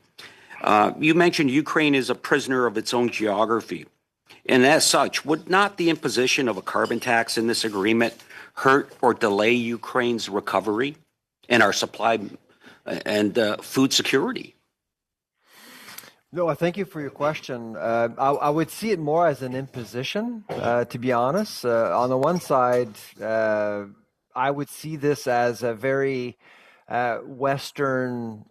You mentioned Ukraine is a prisoner of its own geography. And as such, would not the imposition of a carbon tax in this agreement hurt or delay Ukraine's recovery and our supply and food security? No, thank you for your question. I would see it more as an imposition, to be honest. On the one side, I would see this as a very Western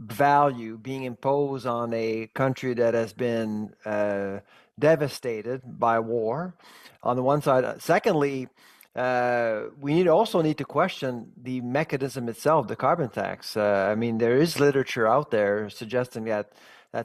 value being imposed on a country that has been devastated by war. On the one side. Secondly, we also need to question the mechanism itself, the carbon tax. There is literature out there suggesting that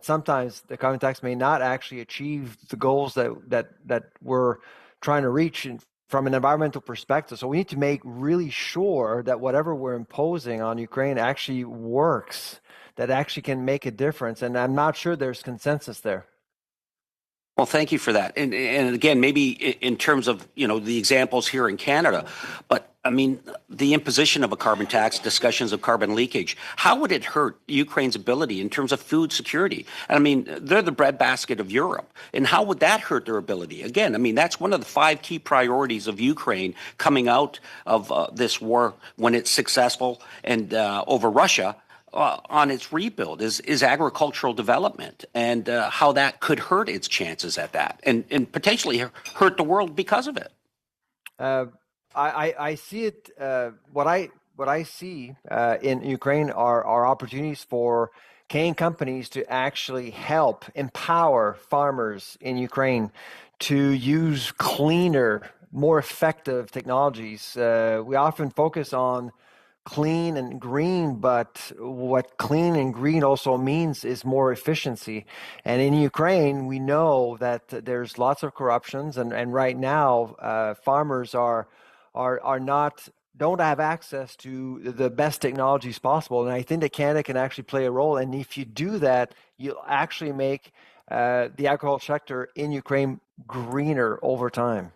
sometimes the carbon tax may not actually achieve the goals that we're trying to reach from an environmental perspective. So we need to make really sure that whatever we're imposing on Ukraine actually works, that actually can make a difference. And I'm not sure there's consensus there. Well, thank you for that. And again, maybe in terms of, the examples here in Canada, but the imposition of a carbon tax, discussions of carbon leakage, how would it hurt Ukraine's ability in terms of food security? They're the breadbasket of Europe. And how would that hurt their ability? Again, that's one of the 5 key priorities of Ukraine coming out of this war when it's successful and over Russia. On its rebuild is agricultural development and how that could hurt its chances at that and potentially hurt the world because of it. I see it. What I see in Ukraine are opportunities for Canadian companies to actually help empower farmers in Ukraine to use cleaner, more effective technologies. We often focus on clean and green, but what clean and green also means is more efficiency. And in Ukraine, we know that there's lots of corruptions, and right now, farmers don't have access to the best technologies possible. And I think that Canada can actually play a role. And if you do that, you'll actually make the agricultural sector in Ukraine greener over time.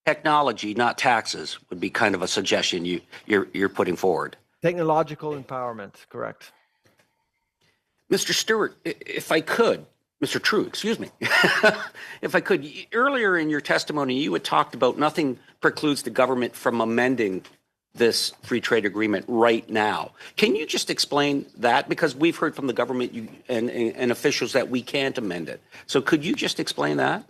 Technology, not taxes, would be kind of a suggestion you're putting forward. Technological empowerment, correct. Mr. Stewart, if I could, Mr. True, excuse me, if I could, earlier in your testimony, you had talked about nothing precludes the government from amending this free trade agreement right now. Can you just explain that? Because we've heard from the government and officials that we can't amend it. So could you just explain that?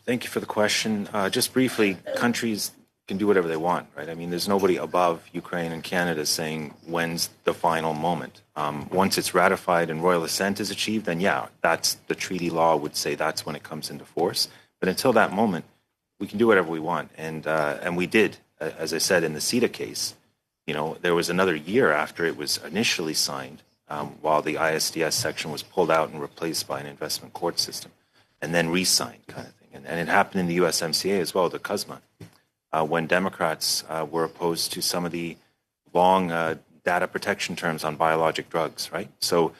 Thank you for the question. Just briefly, countries can do whatever they want, right? There's nobody above Ukraine and Canada saying when's the final moment. Once it's ratified and royal assent is achieved, then that's the treaty law would say that's when it comes into force. But until that moment, we can do whatever we want. And we did, as I said, in the CETA case. There was another year after it was initially signed, while the ISDS section was pulled out and replaced by an investment court system, and then re-signed kind of thing. And it happened in the USMCA as well, the CUSMA, when Democrats were opposed to some of the long data protection terms on biologic drugs, right? So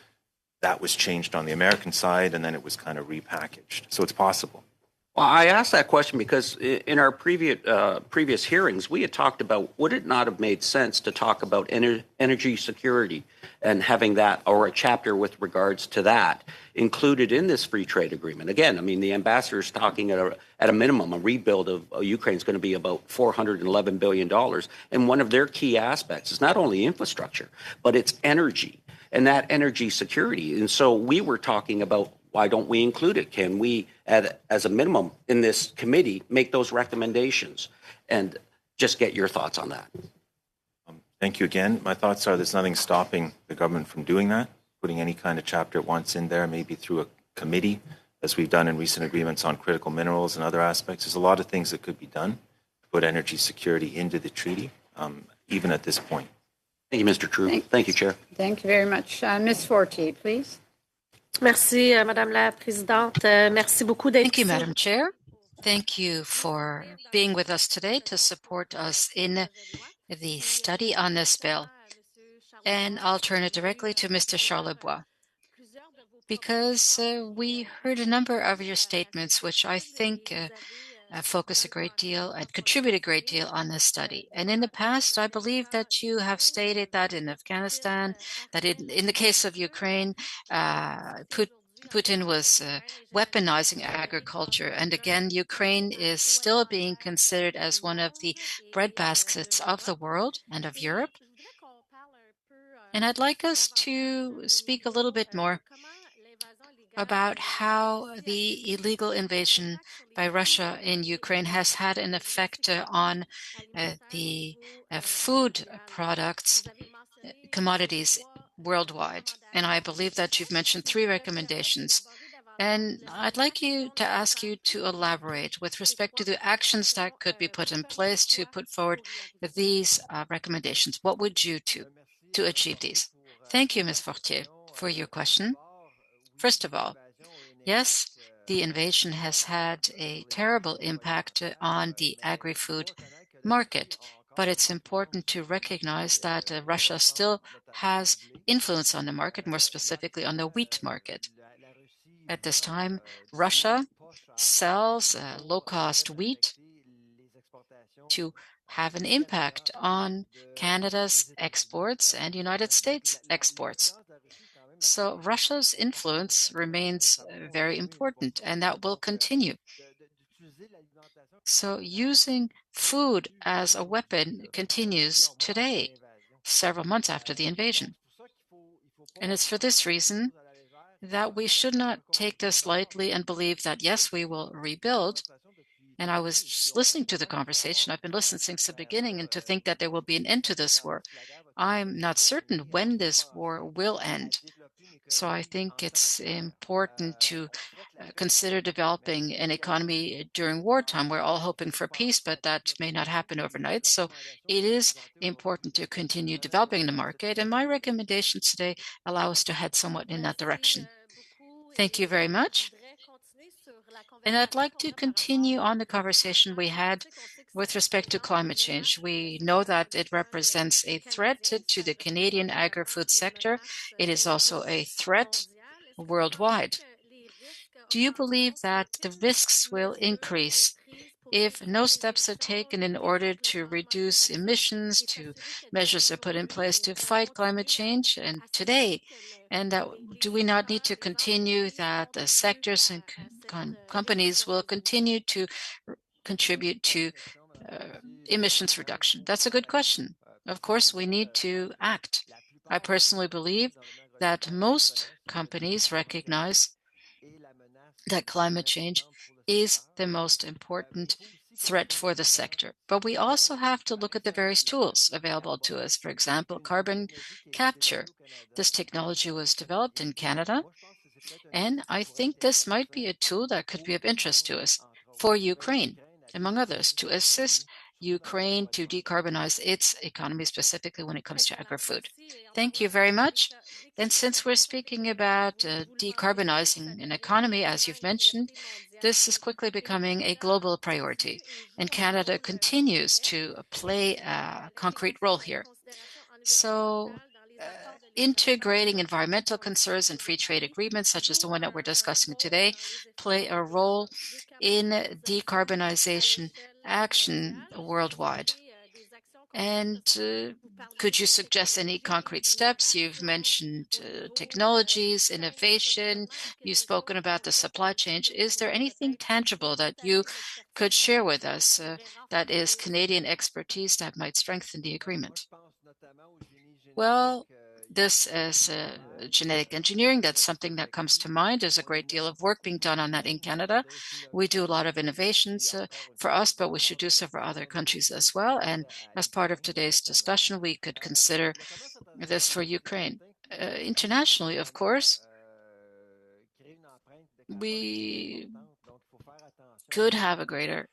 that was changed on the American side, and then it was kind of repackaged. So it's possible. Well, I asked that question because in our previous hearings, we had talked about, would it not have made sense to talk about energy security and having that, or a chapter with regards to that, included in this free trade agreement? Again, the ambassador is talking at a minimum, a rebuild of Ukraine is going to be about $411 billion. And one of their key aspects is not only infrastructure, but it's energy and that energy security. And so we were talking about, why don't we include it? Can we, as a minimum in this committee, make those recommendations? And just get your thoughts on that. Thank you again. My thoughts are there's nothing stopping the government from doing that, putting any kind of chapter it wants in there, maybe through a committee, as we've done in recent agreements on critical minerals and other aspects. There's a lot of things that could be done to put energy security into the treaty, even at this point. Thank you, Mr. True. Thank you, Chair. Thank you very much. Ms. Fortier, please. Merci, Madame la Présidente. Merci beaucoup d'être Thank you, Madam Chair. Thank you for being with us today to support us in the study on this bill. And I'll turn it directly to Mr. Charlebois, because we heard a number of your statements, which I think focus a great deal and contribute a great deal on this study. And in the past, I believe that you have stated that in Afghanistan, that in the case of Ukraine, Putin was weaponizing agriculture. And again, Ukraine is still being considered as one of the breadbaskets of the world and of Europe. And I'd like us to speak a little bit more about how the illegal invasion by Russia in Ukraine has had an effect on the food products, commodities worldwide. And I believe that you've mentioned 3 recommendations. And I'd like to ask you to elaborate with respect to the actions that could be put in place to put forward these recommendations. What would you do to achieve these? Thank you, Ms. Fortier, for your question. First of all, yes, the invasion has had a terrible impact on the agri-food market, but it's important to recognize that Russia still has influence on the market, more specifically on the wheat market. At this time, Russia sells low-cost wheat to have an impact on Canada's exports and United States exports. So Russia's influence remains very important, and that will continue. So using food as a weapon continues today, several months after the invasion. And it's for this reason that we should not take this lightly and believe that, yes, we will rebuild. And I was listening to the conversation. I've been listening since the beginning, and to think that there will be an end to this war. I'm not certain when this war will end. So I think it's important to consider developing an economy during wartime. We're all hoping for peace, but that may not happen overnight. So it is important to continue developing the market. And my recommendations today allow us to head somewhat in that direction. Thank you very much. And I'd like to continue on the conversation we had with respect to climate change. We know that it represents a threat to the Canadian agri-food sector. It is also a threat worldwide. Do you believe that the risks will increase if no steps are taken in order to reduce emissions, to measures are put in place to fight climate change and today? And that do we not need to continue that the sectors and companies will continue to contribute to emissions reduction? That's a good question. Of course, we need to act. I personally believe that most companies recognize that climate change is the most important threat for the sector. But we also have to look at the various tools available to us. For example, carbon capture. This technology was developed in Canada, and I think this might be a tool that could be of interest to us for Ukraine, among others, to assist Ukraine to decarbonize its economy, specifically when it comes to agri-food. Thank you very much. And since we're speaking about decarbonizing an economy, as you've mentioned, this is quickly becoming a global priority, and Canada continues to play a concrete role here. So integrating environmental concerns and free trade agreements, such as the one that we're discussing today, play a role in decarbonization action worldwide. And could you suggest any concrete steps? You've mentioned technologies, innovation. You've spoken about the supply chain. Is there anything tangible that you could share with us that is Canadian expertise that might strengthen the agreement? Well, this is genetic engineering. That's something that comes to mind. There's a great deal of work being done on that in Canada. We do a lot of innovations for us, but we should do so for other countries as well. And as part of today's discussion, we could consider this for Ukraine. Internationally, of course, we could have a greater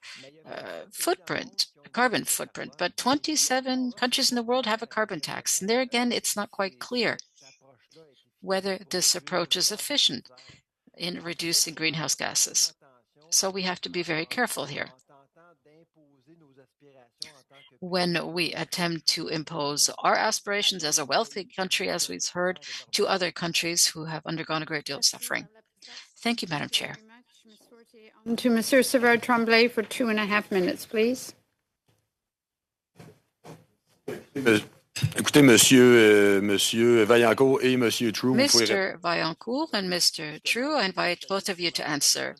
footprint, a carbon footprint, but 27 countries in the world have a carbon tax. And there again, it's not quite clear whether this approach is efficient in reducing greenhouse gases. So we have to be very careful here when we attempt to impose our aspirations as a wealthy country, as we've heard, to other countries who have undergone a great deal of suffering. Thank you, Madam Chair. On to Monsieur Savard Tremblay for 2.5 minutes, please. Écoutez, Monsieur Vaillancourt et Monsieur True, vous pouvez Mr. Vaillancourt and Mr. True, I invite both of you to answer.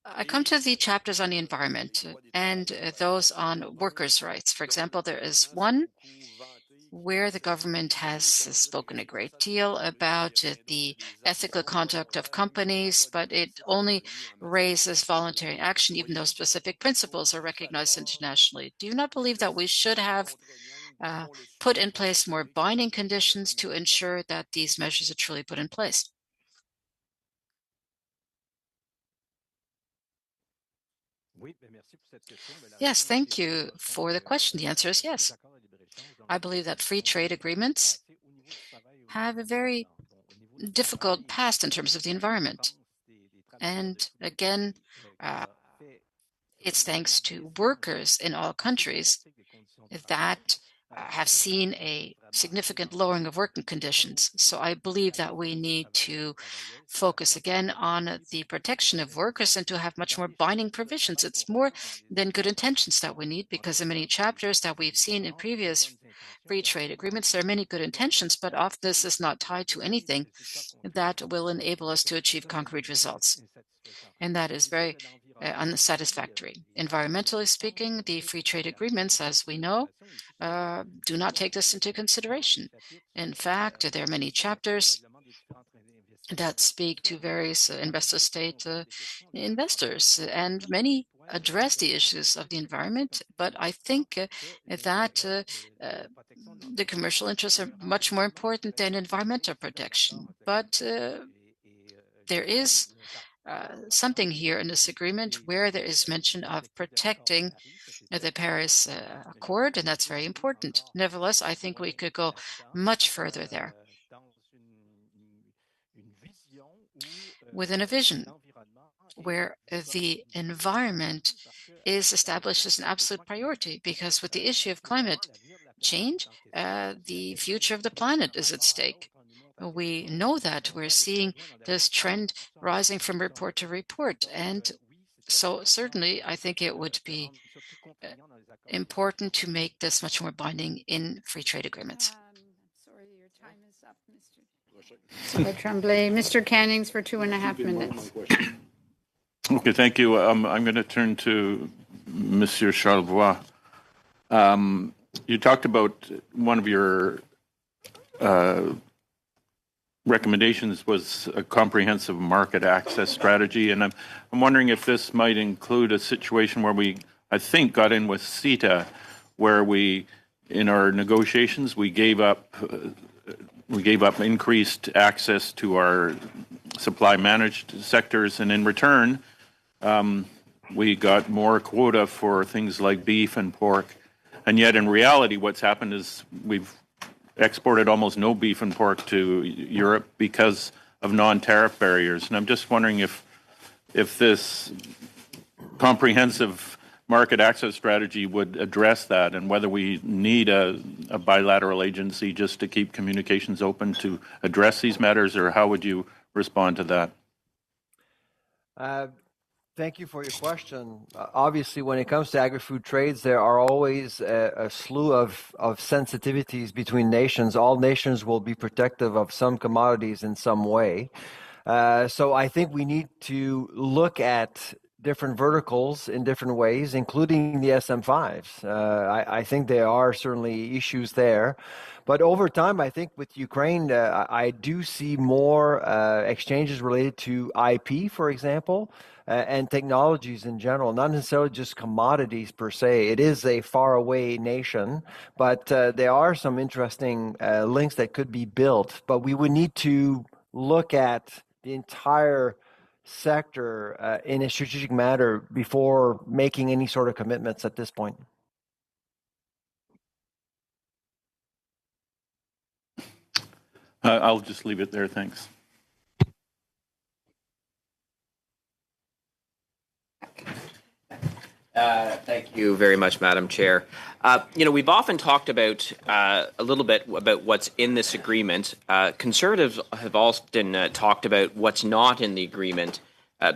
I come to the chapters on the environment and those on workers' rights. For example, there is one where the government has spoken a great deal about the ethical conduct of companies, but it only raises voluntary action, even though specific principles are recognized internationally. Do you not believe that we should have put in place more binding conditions to ensure that these measures are truly put in place? Yes, thank you for the question. The answer is yes. I believe that free trade agreements have a very difficult past in terms of the environment. And again, it's thanks to workers in all countries that have seen a significant lowering of working conditions. So I believe that we need to focus again on the protection of workers and to have much more binding provisions. It's more than good intentions that we need, because in many chapters that we've seen in previous free trade agreements, there are many good intentions, but often this is not tied to anything that will enable us to achieve concrete results. And that is very unsatisfactory. Environmentally speaking, the free trade agreements, as we know, do not take this into consideration. In fact, there are many chapters that speak to various investor-state investors, and many address the issues of the environment, but I think that the commercial interests are much more important than environmental protection. But there is something here in this agreement where there is mention of protecting the Paris Accord, and that's very important. Nevertheless, I think we could go much further there. Within a vision where the environment is established as an absolute priority, because with the issue of climate change, the future of the planet is at stake. We know that we're seeing this trend rising from report to report. And so certainly, I think it would be important to make this much more binding in free trade agreements. Sorry, your time is up, Mr. Tremblay. Mr. Cannings for 2.5 minutes. Okay, thank you. I'm going to turn to Monsieur Charlebois. You talked about one of your recommendations was a comprehensive market access strategy, and I'm wondering if this might include a situation where we, I think, got in with CETA, where we, in our negotiations, we gave up increased access to our supply managed sectors, and in return, we got more quota for things like beef and pork. And yet, in reality, what's happened is we've exported almost no beef and pork to Europe because of non-tariff barriers. And I'm just wondering if this comprehensive market access strategy would address that, and whether we need a bilateral agency just to keep communications open to address these matters, or how would you respond to that? Thank you for your question. Obviously, when it comes to agri-food trades, there are always a slew of sensitivities between nations. All nations will be protective of some commodities in some way. So I think we need to look at different verticals in different ways, including the SM5s. I think there are certainly issues there. But over time, I think with Ukraine, I do see more exchanges related to IP, for example, and technologies in general, not necessarily just commodities per se. It is a faraway nation, but there are some interesting links that could be built. But we would need to look at the entire sector in a strategic manner before making any sort of commitments at this point. I'll just leave it there. Thanks. Thank you very much, Madam Chair. We've often talked about a little bit about what's in this agreement. Conservatives have often talked about what's not in the agreement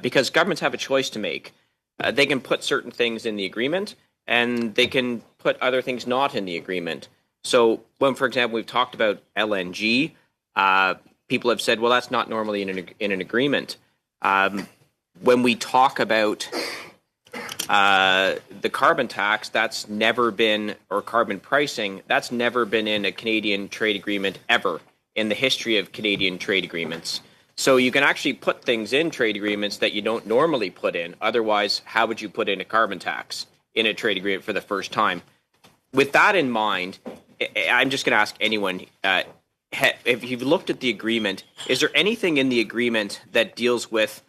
because governments have a choice to make. They can put certain things in the agreement and they can put other things not in the agreement. So when, for example, we've talked about LNG, people have said, well, that's not normally in an agreement. When we talk about the carbon tax, that's never been, or carbon pricing, that's never been in a Canadian trade agreement ever in the history of Canadian trade agreements. So you can actually put things in trade agreements that you don't normally put in. Otherwise, how would you put in a carbon tax in a trade agreement for the first time? With that in mind, I'm just going to ask anyone, if you've looked at the agreement, is there anything in the agreement that deals with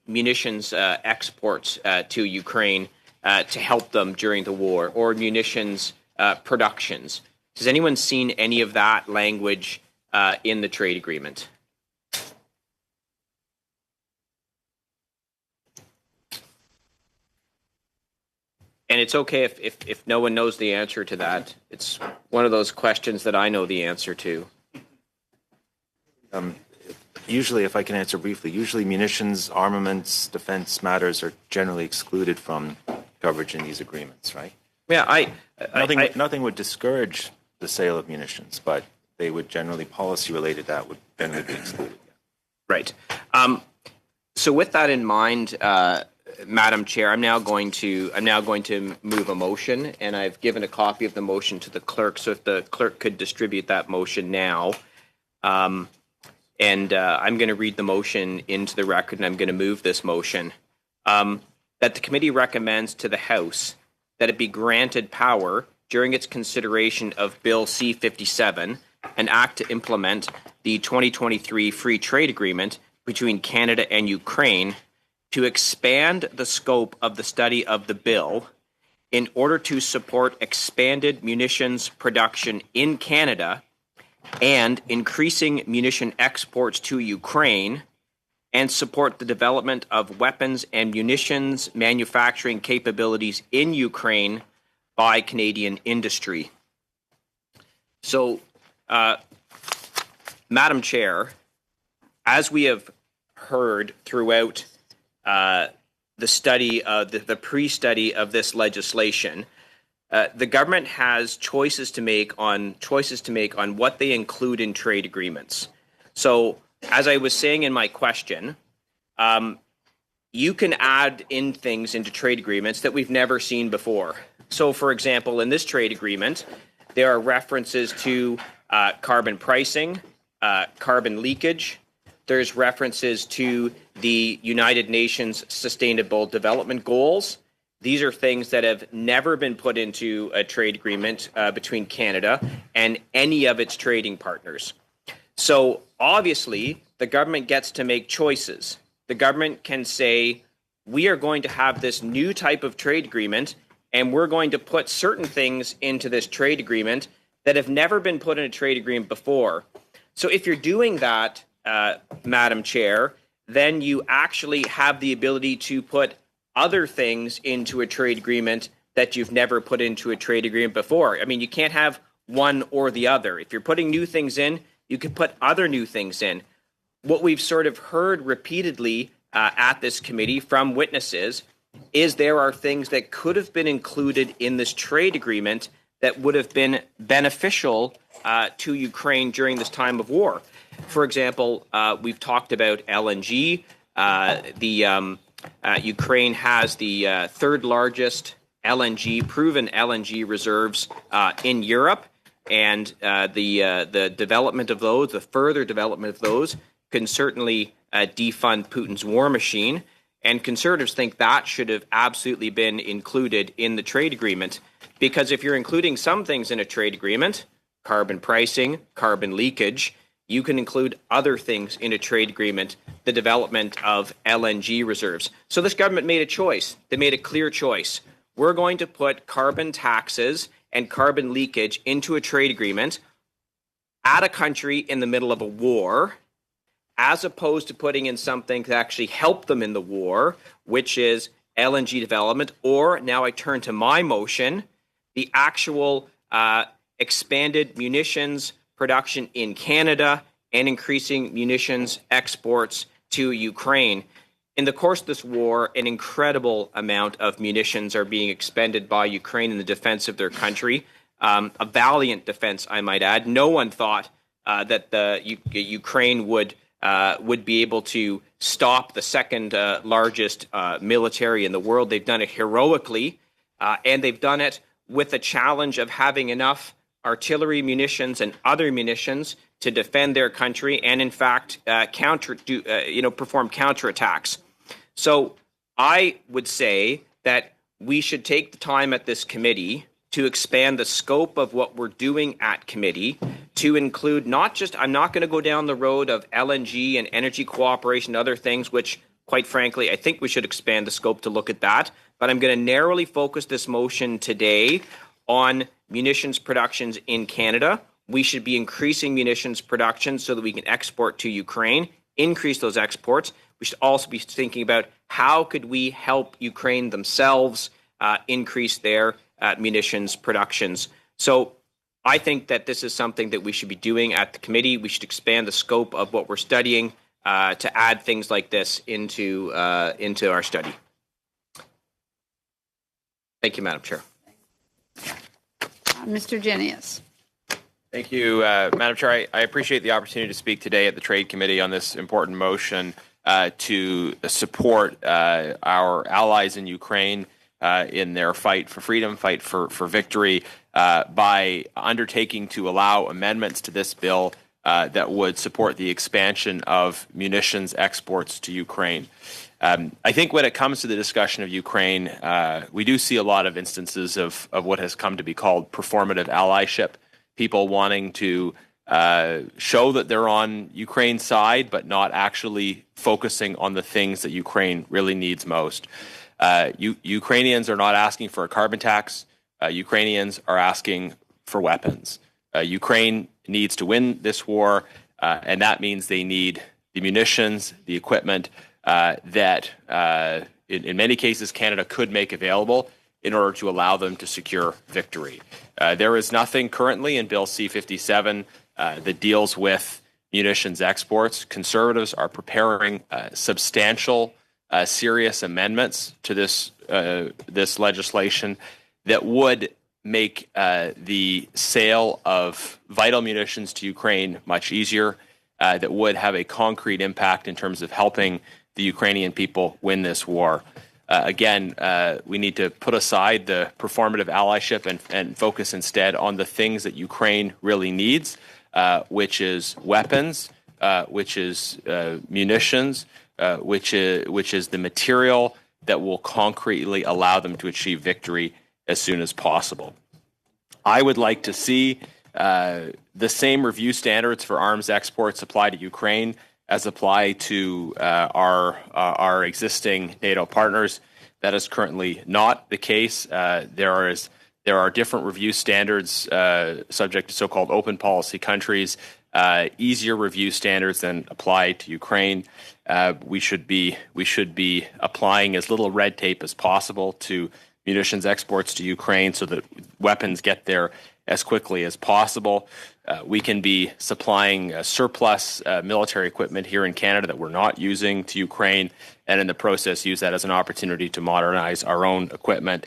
munitions exports to Ukraine to help them during the war, or munitions productions? Has anyone seen any of that language in the trade agreement? And it's okay if no one knows the answer to that. It's one of those questions that I know the answer to. Usually, if I can answer briefly, usually munitions, armaments, defense matters are generally excluded from coverage in these agreements, right? Yeah, nothing would discourage the sale of munitions, but they would generally, policy-related, that would generally be excluded. Yeah. Right. So with that in mind, Madam Chair, I'm now going to move a motion, and I've given a copy of the motion to the clerk. So if the clerk could distribute that motion now. And I'm going to read the motion into the record, and I'm going to move this motion. That the committee recommends to the House that it be granted power during its consideration of Bill C-57, an act to implement the 2023 Free Trade Agreement between Canada and Ukraine, to expand the scope of the study of the bill in order to support expanded munitions production in Canada and increasing munition exports to Ukraine, and support the development of weapons and munitions manufacturing capabilities in Ukraine by Canadian industry. So, Madam Chair, as we have heard throughout the study, the pre-study of this legislation, the government has choices to make on what they include in trade agreements. So, as I was saying in my question, you can add in things into trade agreements that we've never seen before. So, for example, in this trade agreement, there are references to carbon pricing, carbon leakage. There's references to the United Nations Sustainable Development Goals. These are things that have never been put into a trade agreement between Canada and any of its trading partners. So obviously, the government gets to make choices. The government can say, we are going to have this new type of trade agreement, and we're going to put certain things into this trade agreement that have never been put in a trade agreement before. So if you're doing that, Madam Chair, then you actually have the ability to put other things into a trade agreement that you've never put into a trade agreement before. I mean, you can't have one or the other. If you're putting new things in, you can put other new things in. What we've sort of heard repeatedly at this committee from witnesses is there are things that could have been included in this trade agreement that would have been beneficial to Ukraine during this time of war. For example, we've talked about LNG. Ukraine has the third largest proven LNG reserves in Europe, and the development of those, the further development of those, can certainly defund Putin's war machine. And conservatives think that should have absolutely been included in the trade agreement, because if you're including some things in a trade agreement, carbon pricing, carbon leakage, you can include other things in a trade agreement, the development of LNG reserves. So this government made a choice. They made a clear choice. We're going to put carbon taxes and carbon leakage into a trade agreement at a country in the middle of a war, as opposed to putting in something to actually help them in the war, which is LNG development, or now I turn to my motion, the actual expanded munitions production in Canada and increasing munitions exports to Ukraine. In the course of this war, an incredible amount of munitions are being expended by Ukraine in the defense of their country. A valiant defense, I might add. No one thought that Ukraine would be able to stop the second largest military in the world. They've done it heroically, and they've done it with the challenge of having enough artillery munitions and other munitions to defend their country and, in fact, perform counterattacks. So I would say that we should take the time at this committee to expand the scope of what we're doing at committee to include not just, I'm not going to go down the road of LNG and energy cooperation and other things, which, quite frankly, I think we should expand the scope to look at that. But I'm going to narrowly focus this motion today on munitions productions in Canada. We should be increasing munitions production so that we can export to Ukraine, increase those exports. We should also be thinking about how could we help Ukraine themselves increase their munitions productions. So I think that this is something that we should be doing at the committee. We should expand the scope of what we're studying to add things like this into our study. Thank you, Madam Chair. Mr. Jenius. Thank you, Madam Chair. I appreciate the opportunity to speak today at the Trade Committee on this important motion to support our allies in Ukraine in their fight for freedom, fight for victory, by undertaking to allow amendments to this bill that would support the expansion of munitions exports to Ukraine. I think when it comes to the discussion of Ukraine, we do see a lot of instances of what has come to be called performative allyship, people wanting to show that they're on Ukraine's side, but not actually focusing on the things that Ukraine really needs most. Ukrainians are not asking for a carbon tax. Ukrainians are asking for weapons. Ukraine needs to win this war, and that means they need the munitions, the equipment that in many cases Canada could make available in order to allow them to secure victory. There is nothing currently in Bill C-57 that deals with munitions exports. Conservatives are preparing substantial, serious amendments to this legislation that would make the sale of vital munitions to Ukraine much easier, that would have a concrete impact in terms of helping the Ukrainian people win this war. Again, we need to put aside the performative allyship and focus instead on the things that Ukraine really needs, which is weapons, which is munitions, which is the material that will concretely allow them to achieve victory as soon as possible. I would like to see the same review standards for arms exports apply to Ukraine as apply to our existing NATO partners. That is currently not the case. There are different review standards subject to so-called open policy countries, easier review standards than apply to Ukraine. We should be applying as little red tape as possible to munitions exports to Ukraine so that weapons get there as quickly as possible. We can be supplying surplus military equipment here in Canada that we're not using to Ukraine, and in the process use that as an opportunity to modernize our own equipment.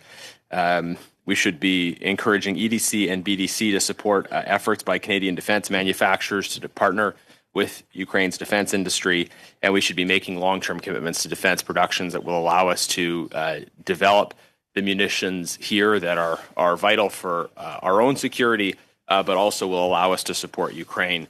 We should be encouraging EDC and BDC to support efforts by Canadian defense manufacturers to partner with Ukraine's defense industry, and we should be making long-term commitments to defense productions that will allow us to develop the munitions here that are vital for our own security, but also will allow us to support Ukraine.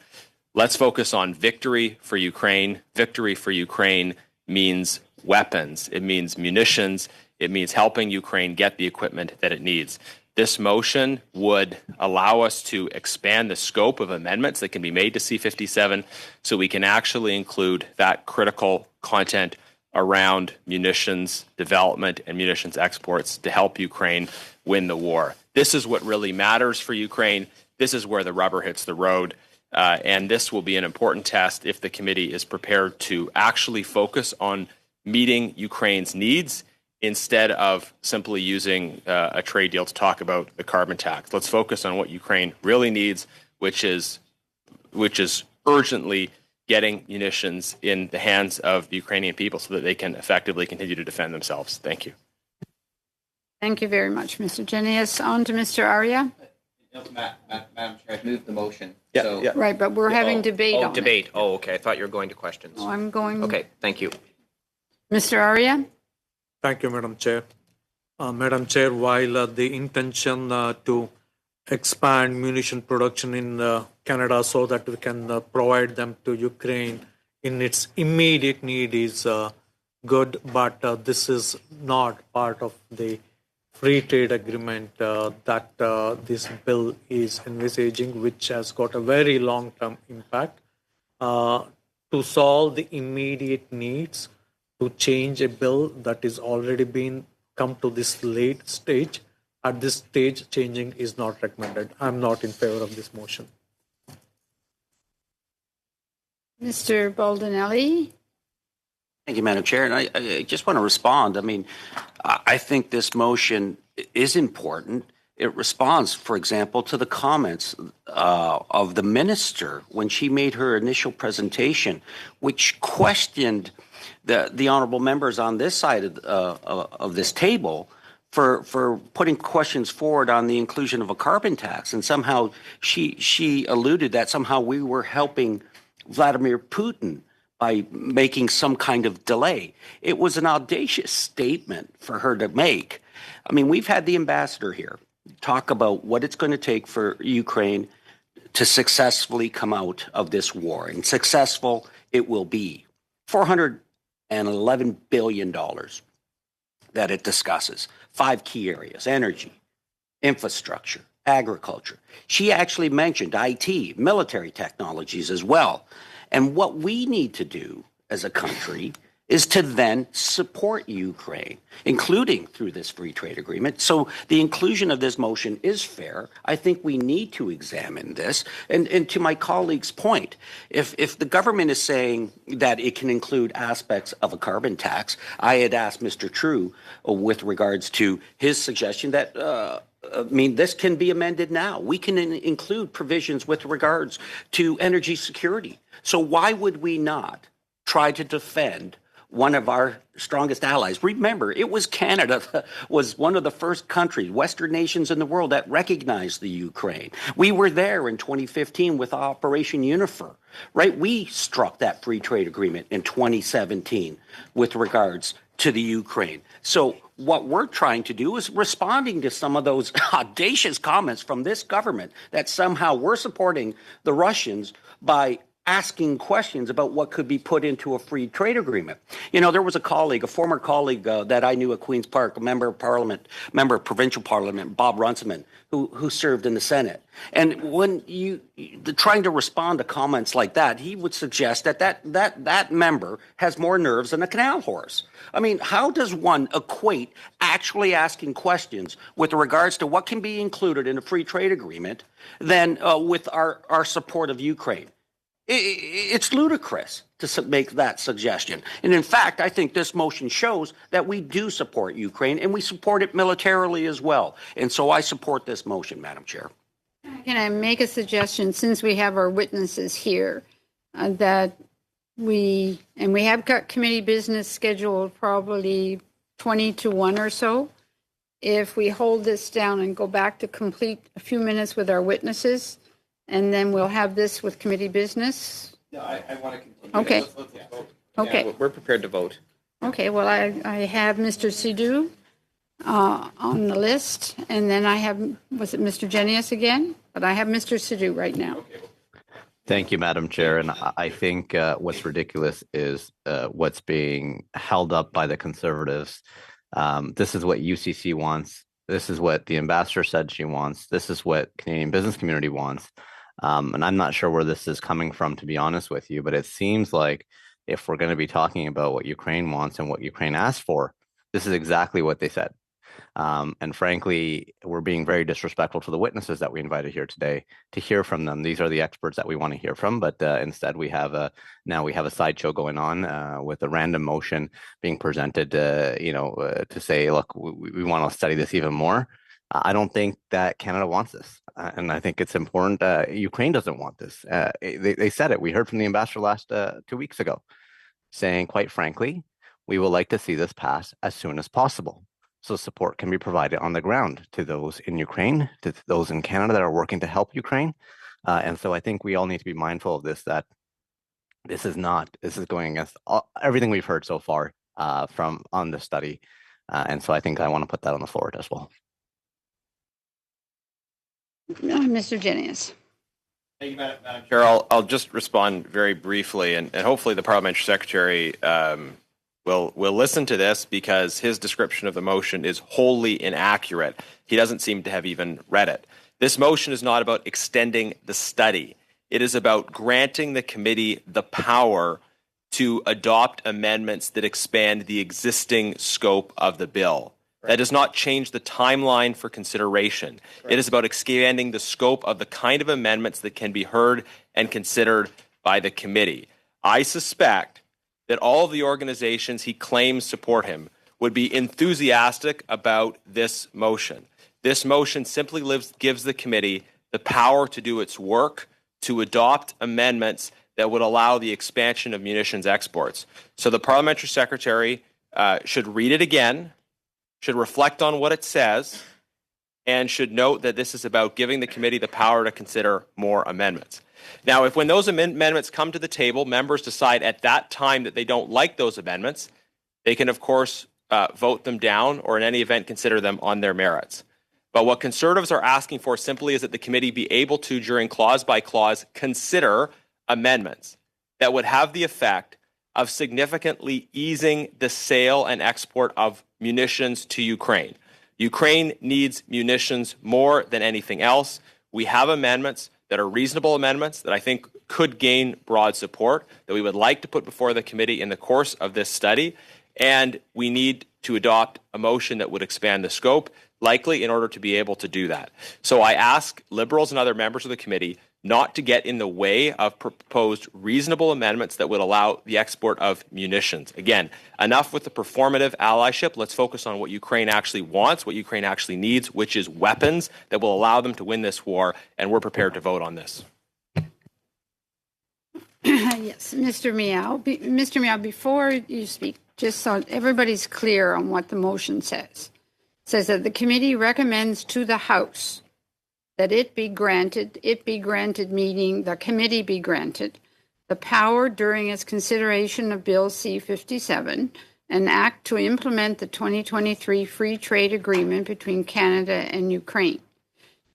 Let's focus on victory for Ukraine. Victory for Ukraine means weapons. It means munitions. It means helping Ukraine get the equipment that it needs. This motion would allow us to expand the scope of amendments that can be made to C-57 so we can actually include that critical content around munitions development and munitions exports to help Ukraine win the war. This is what really matters for Ukraine. This is where the rubber hits the road. And this will be an important test if the committee is prepared to actually focus on meeting Ukraine's needs instead of simply using a trade deal to talk about the carbon tax. Let's focus on what Ukraine really needs, which is urgently getting munitions in the hands of the Ukrainian people so that they can effectively continue to defend themselves. Thank you. Thank you very much, Mr. Jenius. On to Mr. Arya. Madam Chair, I've moved the motion. Right, but we're having debate on debate. it. Oh, okay. I thought you were going to questions. Oh, I'm going. Okay, thank you. Mr. Arya? Thank you, Madam Chair. Madam Chair, while the intention to expand munition production in Canada so that we can provide them to Ukraine in its immediate need is good, but this is not part of the free trade agreement that this bill is envisaging, which has got a very long-term impact. To solve the immediate needs, to change a bill that is already been come to this late stage, at this stage, changing is not recommended. I'm not in favor of this motion. Mr. Baldinelli? Thank you, Madam Chair. And I just want to respond. I mean, I think this motion is important. It responds, for example, to the comments of the minister when she made her initial presentation, which questioned the honourable members on this side of this table for putting questions forward on the inclusion of a carbon tax. And somehow she alluded that somehow we were helping Vladimir Putin by making some kind of delay. It was an audacious statement for her to make. I mean, we've had the ambassador here talk about what it's going to take for Ukraine to successfully come out of this war. And successful it will be. $411 billion that it discusses. 5 key areas: energy, infrastructure, agriculture. She actually mentioned IT, military technologies as well. And what we need to do as a country is to then support Ukraine, including through this free trade agreement. So the inclusion of this motion is fair. I think we need to examine this. And to my colleague's point, if the government is saying that it can include aspects of a carbon tax, I had asked Mr. True with regards to his suggestion that I mean, this can be amended now. We can include provisions with regards to energy security. So why would we not try to defend one of our strongest allies? Remember, it was Canada that was one of the first countries, Western nations in the world, that recognized the Ukraine. We were there in 2015 with Operation Unifer, right? We struck that free trade agreement in 2017 with regards to the Ukraine. So what we're trying to do is responding to some of those audacious comments from this government that somehow we're supporting the Russians by asking questions about what could be put into a free trade agreement. You know, there was a colleague, a former colleague that I knew at Queen's Park, a member of parliament, member of provincial parliament, Bob Runciman, who served in the Senate. And when trying to respond to comments like that, he would suggest that member has more nerves than a canal horse. I mean, how does one equate actually asking questions with regards to what can be included in a free trade agreement than with our support of Ukraine? It's ludicrous to make that suggestion. And in fact, I think this motion shows that we do support Ukraine and we support it militarily as well. And so I support this motion, Madam Chair. Can I make a suggestion, since we have our witnesses here, that we have got committee business scheduled probably 20 to 1 or so. If we hold this down and go back to complete a few minutes with our witnesses, and then we'll have this with committee business. No, I want to continue. Okay. Let's vote. Okay. Yeah, we're prepared to vote. Okay, well, I have Mr. Sidhu on the list, and then I have, was it Mr. Jenius again? But I have Mr. Sidhu right now. Thank you, Madam Chair. And I think what's ridiculous is what's being held up by the Conservatives. This is what UCC wants. This is what the ambassador said she wants. This is what Canadian business community wants. And I'm not sure where this is coming from, to be honest with you, but it seems like if we're going to be talking about what Ukraine wants and what Ukraine asked for, this is exactly what they said. And frankly, we're being very disrespectful to the witnesses that we invited here today to hear from them. These are the experts that we want to hear from, but instead we have a sideshow going on with a random motion being presented, to say, look, we want to study this even more. I don't think that Canada wants this, and I think it's important. Ukraine doesn't want this. They said it. We heard from the ambassador last 2 weeks ago, saying, quite frankly, we would like to see this pass as soon as possible, so support can be provided on the ground to those in Ukraine, to those in Canada that are working to help Ukraine. And so I think we all need to be mindful of this, that this is going against everything we've heard so far on the study. And so I think I want to put that on the floor as well. Mr. Jennings. Thank you, Madam Chair. I'll just respond very briefly, and hopefully the parliamentary secretary will listen to this, because his description of the motion is wholly inaccurate. He doesn't seem to have even read it. This motion is not about extending the study. It is about granting the committee the power to adopt amendments that expand the existing scope of the bill. That does not change the timeline for consideration. Correct. It is about expanding the scope of the kind of amendments that can be heard and considered by the committee. I suspect that all of the organizations he claims support him would be enthusiastic about this motion. This motion simply gives the committee the power to do its work, to adopt amendments that would allow the expansion of munitions exports. So the parliamentary secretary should read it again, should reflect on what it says, and should note that this is about giving the committee the power to consider more amendments. Now, if when those amendments come to the table, members decide at that time that they don't like those amendments, they can, of course, vote them down, or in any event, consider them on their merits. But what Conservatives are asking for simply is that the committee be able to, during clause by clause, consider amendments that would have the effect of significantly easing the sale and export of munitions to Ukraine. Ukraine needs munitions more than anything else. We have amendments that are reasonable amendments that I think could gain broad support, that we would like to put before the committee in the course of this study. And we need to adopt a motion that would expand the scope, likely in order to be able to do that. So I ask Liberals and other members of the committee not to get in the way of proposed reasonable amendments that would allow the export of munitions. Again, enough with the performative allyship. Let's focus on what Ukraine actually wants, what Ukraine actually needs, which is weapons that will allow them to win this war, and we're prepared to vote on this. Yes, Mr. Miao. Mr. Miao, before you speak, just so everybody's clear on what the motion says. It says that the committee recommends to the House that it be granted, meaning the committee be granted, the power during its consideration of Bill C-57, an act to implement the 2023 Free Trade Agreement between Canada and Ukraine,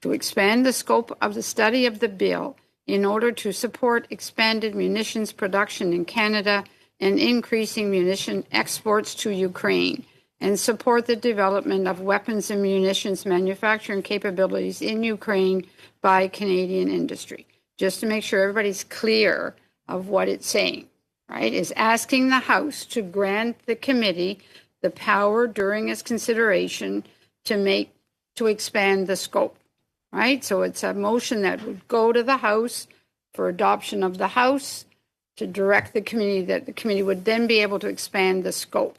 to expand the scope of the study of the bill in order to support expanded munitions production in Canada and increasing munition exports to Ukraine, and support the development of weapons and munitions manufacturing capabilities in Ukraine by Canadian industry. Just to make sure everybody's clear of what it's saying, right, is asking the House to grant the committee the power during its consideration to expand the scope, right? So it's a motion that would go to the House for adoption of the House, to direct the committee, that the committee would then be able to expand the scope.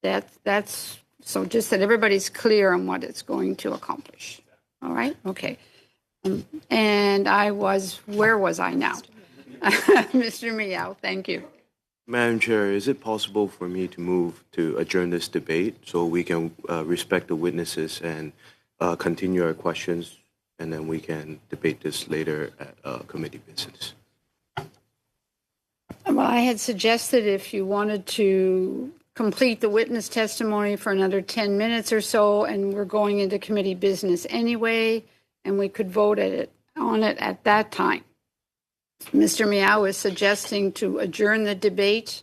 That's so just that everybody's clear on what it's going to accomplish. All right? Okay. And where was I now? Mr. Miao, thank you. Madam Chair, is it possible for me to move to adjourn this debate so we can respect the witnesses and continue our questions, and then we can debate this later at committee business? Well, I had suggested if you wanted to complete the witness testimony for another 10 minutes or so, and we're going into committee business anyway, and we could vote on it at that time. Mr. Miao is suggesting to adjourn the debate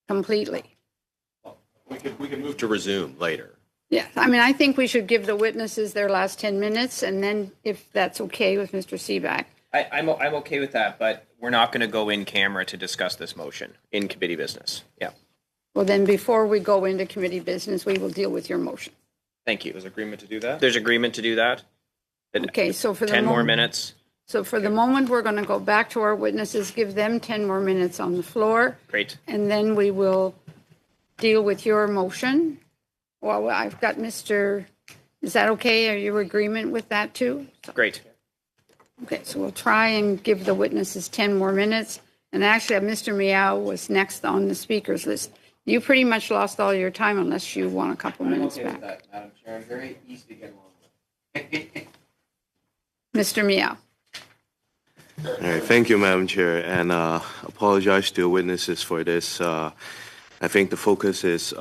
completely. We could move to resume later. Yeah, I mean, I think we should give the witnesses their last 10 minutes, and then if that's okay with Mr. Seaback. I'm okay with that, but we're not going to go in camera to discuss this motion in committee business. Yeah. Well, then before we go into committee business, we will deal with your motion. Thank you. There's agreement to do that? There's agreement to do that? Okay, so for the 10 more moment- minutes? So for the moment, we're going to go back to our witnesses, give them 10 more minutes on the floor. Great. And then we will deal with your motion. Well, I've got Mr., is that okay? Are you in agreement with that too? Great. Okay, so we'll try and give the witnesses 10 more minutes. And actually, Mr. Meow was next on the speakers list. You pretty much lost all your time unless you want a couple minutes back. Madam Chair. Very easy to get along with. Mr. Meow. All right, thank you, Madam Chair, and apologize to witnesses for this. I think the focus is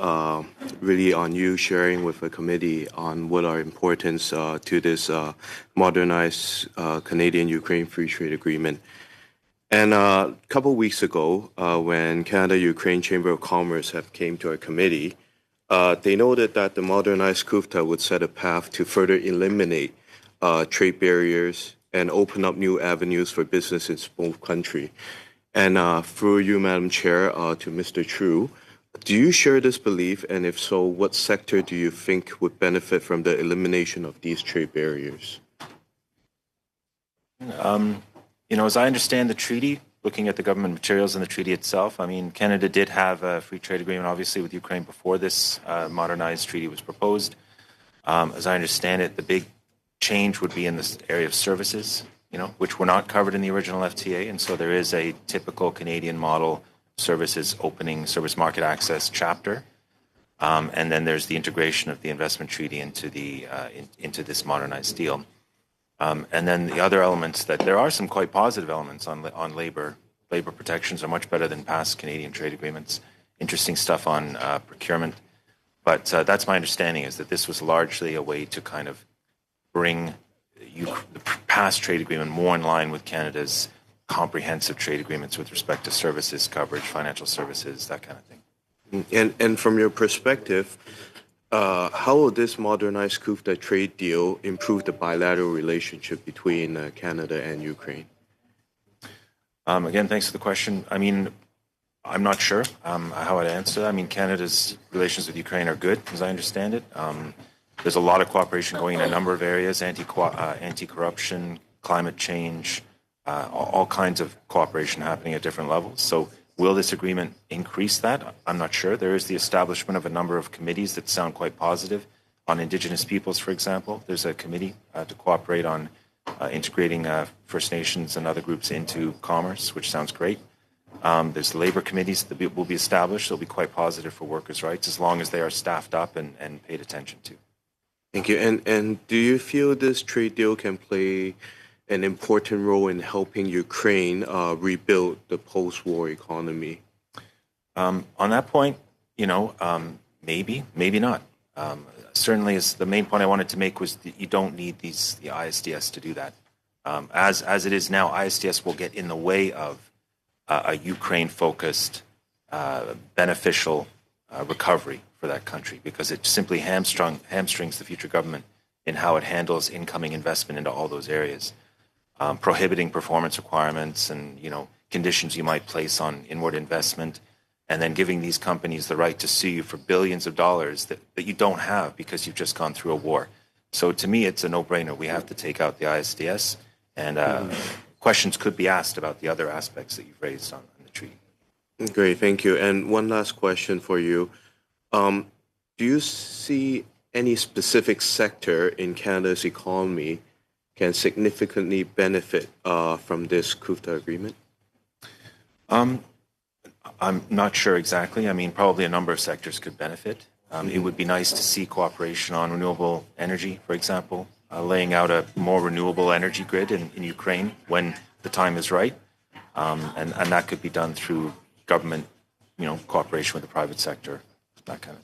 really on you sharing with the committee on what are importance to this modernized Canadian-Ukraine Free Trade Agreement. And a couple of weeks ago, when Canada-Ukraine Chamber of Commerce have came to our committee, they noted that the modernized CUFTA would set a path to further eliminate trade barriers and open up new avenues for business in both countries. And through you, Madam Chair, to Mr. True, do you share this belief? And if so, what sector do you think would benefit from the elimination of these trade barriers? As I understand the treaty, looking at the government materials and the treaty itself, I mean, Canada did have a free trade agreement, obviously, with Ukraine before this modernized treaty was proposed. As I understand it, the big change would be in this area of services, which were not covered in the original FTA. And so there is a typical Canadian model services opening service market access chapter. And then there's the integration of the investment treaty into this modernized deal. And then the other elements that there are some quite positive elements on labor. Labor protections are much better than past Canadian trade agreements. Interesting stuff on procurement. But that's my understanding, is that this was largely a way to kind of bring the past trade agreement more in line with Canada's comprehensive trade agreements with respect to services coverage, financial services, that kind of thing. And from your perspective, how will this modernized CUFTA trade deal improve the bilateral relationship between Canada and Ukraine? Again, thanks for the question. I mean, I'm not sure how I'd answer that. I mean, Canada's relations with Ukraine are good, as I understand it. There's a lot of cooperation going in a number of areas, anti-corruption, climate change, all kinds of cooperation happening at different levels. So will this agreement increase that? I'm not sure. There is the establishment of a number of committees that sound quite positive. On Indigenous peoples, for example, there's a committee to cooperate on integrating First Nations and other groups into commerce, which sounds great. There's labor committees that will be established. They'll be quite positive for workers' rights as long as they are staffed up and paid attention to. Thank you. And do you feel this trade deal can play an important role in helping Ukraine rebuild the post-war economy? On that point, maybe not. Certainly, as the main point I wanted to make was that you don't need the ISDS to do that. As it is now, ISDS will get in the way of a Ukraine-focused, beneficial recovery for that country, because it simply hamstrings the future government in how it handles incoming investment into all those areas, prohibiting performance requirements and conditions you might place on inward investment, and then giving these companies the right to sue you for billions of dollars that you don't have because you've just gone through a war. So to me, it's a no-brainer. We have to take out the ISDS, and questions could be asked about the other aspects that you've raised on the treaty. Great, thank you. And one last question for you. Do you see any specific sector in Canada's economy can significantly benefit from this CUFTA agreement? I'm not sure exactly. I mean, probably a number of sectors could benefit. It would be nice to see cooperation on renewable energy, for example, laying out a more renewable energy grid in Ukraine when the time is right. And that could be done through government, cooperation with the private sector, that kind of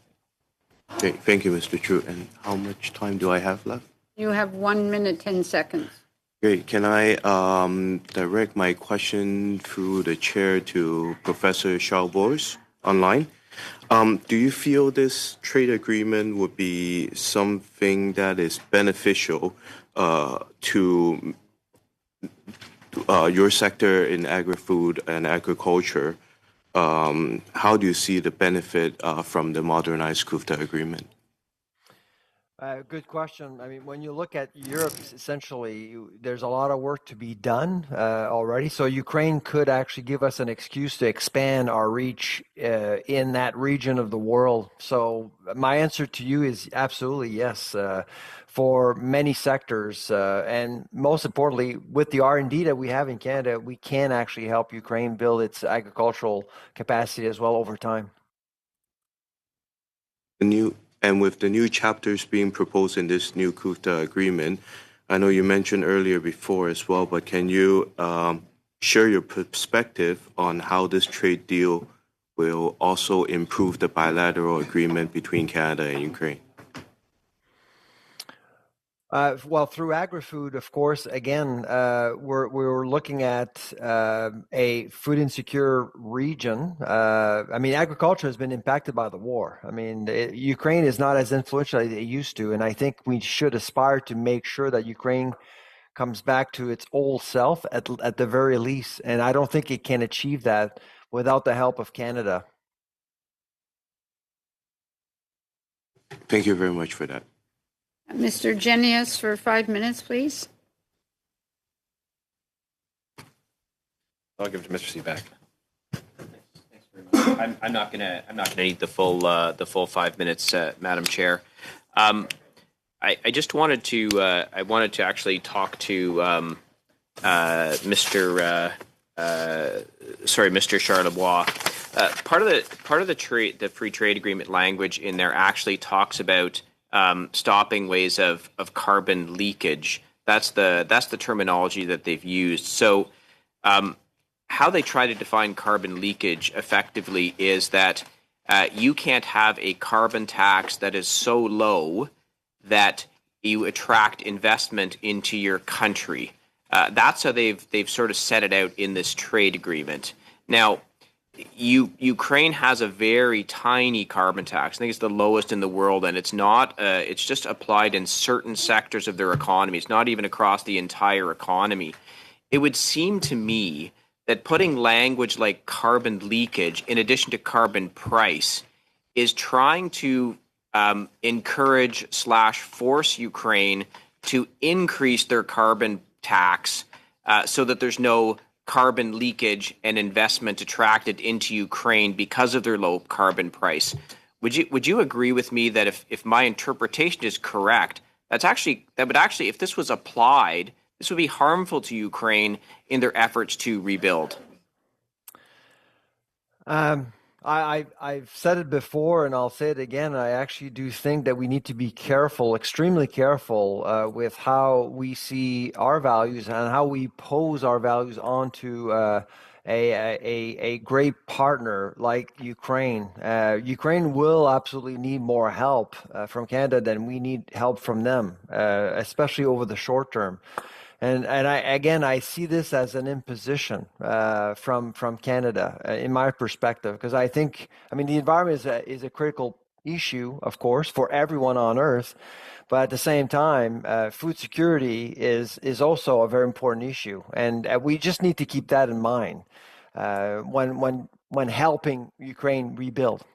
thing. Okay, thank you, Mr. True. And how much time do I have left? You have 1 minute, 10 seconds. Great. Can I direct my question through the chair to Professor Charles Boers online? Do you feel this trade agreement would be something that is beneficial to your sector in agri-food and agriculture how do you see the benefit from the modernized CUFTA agreement? Good question. I mean, when you look at Europe, essentially, there's a lot of work to be done already. So Ukraine could actually give us an excuse to expand our reach in that region of the world. So my answer to you is absolutely yes. For many sectors, and most importantly, with the R&D that we have in Canada, we can actually help Ukraine build its agricultural capacity as well over time. And with the new chapters being proposed in this new CUFTA agreement, I know you mentioned earlier before as well, but can you share your perspective on how this trade deal will also improve the bilateral agreement between Canada and Ukraine? Well, through agri-food, of course, again, we're looking at a food insecure region. I mean, agriculture has been impacted by the war. I mean, Ukraine is not as influential as it used to, and I think we should aspire to make sure that Ukraine comes back to its old self at the very least. And I don't think it can achieve that without the help of Canada. Thank you very much for that. Mr. Genius for 5 minutes, please. I'll give it to Mr. Seeback. I'm not gonna need the full 5 minutes, Madam Chair. I just wanted to actually talk to Mr. Charlebois. Part of the free trade agreement language in there actually talks about stopping ways of carbon leakage. That's the terminology that they've used. So how they try to define carbon leakage effectively is that you can't have a carbon tax that is so low that you attract investment into your country. That's how they've sort of set it out in this trade agreement. Now, Ukraine has a very tiny carbon tax. I think it's the lowest in the world, and it's not. It's just applied in certain sectors of their economy. It's not even across the entire economy. It would seem to me that putting language like carbon leakage in addition to carbon price is trying to encourage / force Ukraine to increase their carbon tax so that there's no carbon leakage and investment attracted into Ukraine because of their low carbon price. Would you agree with me that if my interpretation is correct, that would actually, if this was applied, this would be harmful to Ukraine in their efforts to rebuild? I've said it before, and I'll say it again. I actually do think that we need to be careful, extremely careful, with how we see our values and how we pose our values onto a great partner like Ukraine. Ukraine will absolutely need more help from Canada than we need help from them, especially over the short term. And I see this as an imposition from Canada, in my perspective, because I think, the environment is a critical issue, of course, for everyone on Earth, but at the same time, food security is also a very important issue, and we just need to keep that in mind when helping Ukraine rebuild.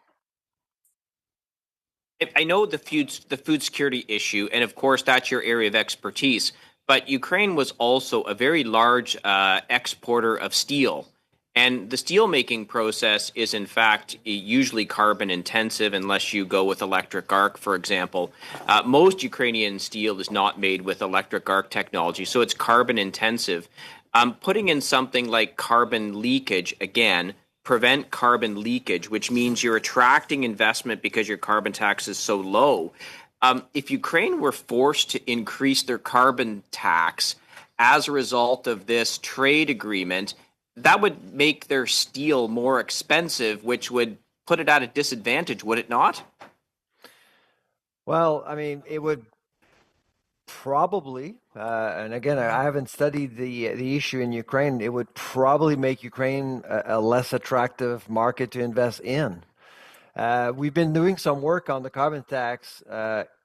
I know the food security issue, and of course that's your area of expertise. But Ukraine was also a very large exporter of steel. And the steel making process is, in fact, usually carbon intensive unless you go with electric arc, for example. Most Ukrainian steel is not made with electric arc technology, so it's carbon intensive. Putting in something like carbon leakage, again, prevent carbon leakage, which means you're attracting investment because your carbon tax is so low. If Ukraine were forced to increase their carbon tax as a result of this trade agreement, that would make their steel more expensive, which would put it at a disadvantage, would it not? Well, it would probably, and again, I haven't studied the issue in Ukraine, it would probably make Ukraine a less attractive market to invest in. We've been doing some work on the carbon tax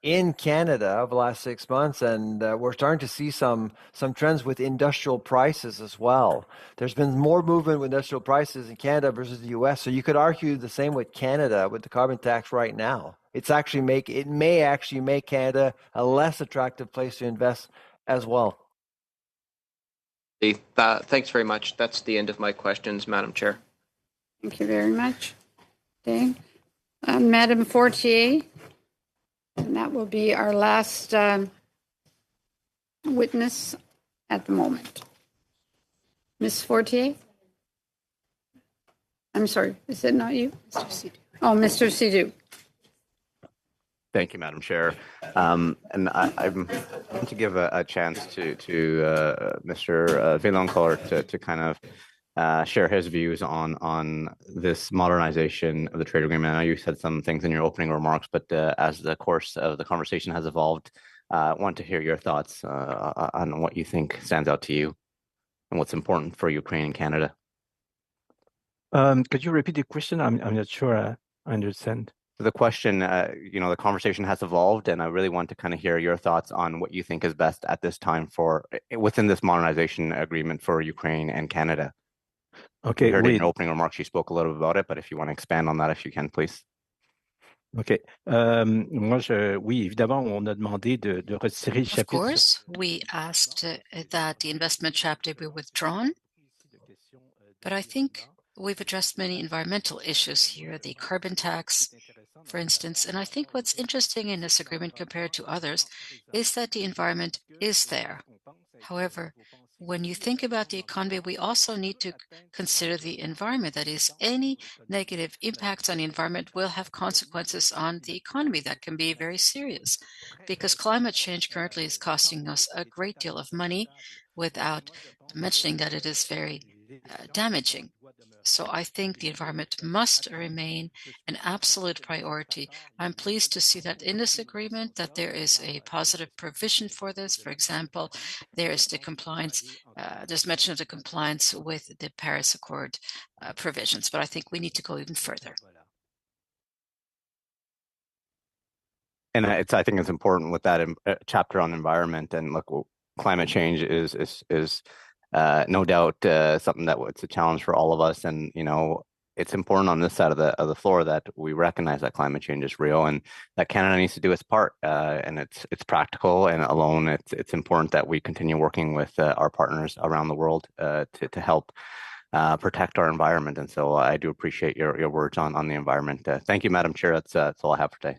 in Canada over the last 6 months, and we're starting to see some trends with industrial prices as well. There's been more movement with industrial prices in Canada versus the U.S., so you could argue the same with Canada with the carbon tax right now. It may actually make Canada a less attractive place to invest as well. Thanks very much. That's the end of my questions, Madam Chair. Thank you very much. Okay. Madam Fortier, and that will be our last witness at the moment. Ms. Fortier? I'm sorry, is it not you? Mr. Sidhu. Oh, Mr. Sidhu. Thank you, Madam Chair. And I'm going to give a chance to Mr. Vaillancourt to kind of share his views on this modernization of the trade agreement. I know you said some things in your opening remarks, but as the course of the conversation has evolved, I want to hear your thoughts on what you think stands out to you and what's important for Ukraine and Canada. Could you repeat the question? I'm not sure I understand. The question, the conversation has evolved, and I really want to kind of hear your thoughts on what you think is best at this time within this modernization agreement for Ukraine and Canada. Okay. You heard in your opening remarks, you spoke a little bit about it, but if you want to expand on that, if you can, please. Okay. Oui, évidemment, on a demandé de retirer le chapitre. Of course, we asked that the investment chapter be withdrawn, but I think we've addressed many environmental issues here, the carbon tax, for instance, and I think what's interesting in this agreement compared to others is that the environment is there. However, when you think about the economy, we also need to consider the environment. That is, any negative impacts on the environment will have consequences on the economy that can be very serious, because climate change currently is costing us a great deal of money without mentioning that it is very damaging. So I think the environment must remain an absolute priority. I'm pleased to see that in this agreement that there is a positive provision for this. For example, there is the compliance, there's mention of the compliance with the Paris Accord provisions, but I think we need to go even further. And I think it's important with that chapter on environment, and look, climate change is no doubt something that it's a challenge for all of us, and it's important on this side of the floor that we recognize that climate change is real and that Canada needs to do its part, and it's practical, and alone it's important that we continue working with our partners around the world to help protect our environment. And so I do appreciate your words on the environment. Thank you, Madam Chair. That's all I have for today.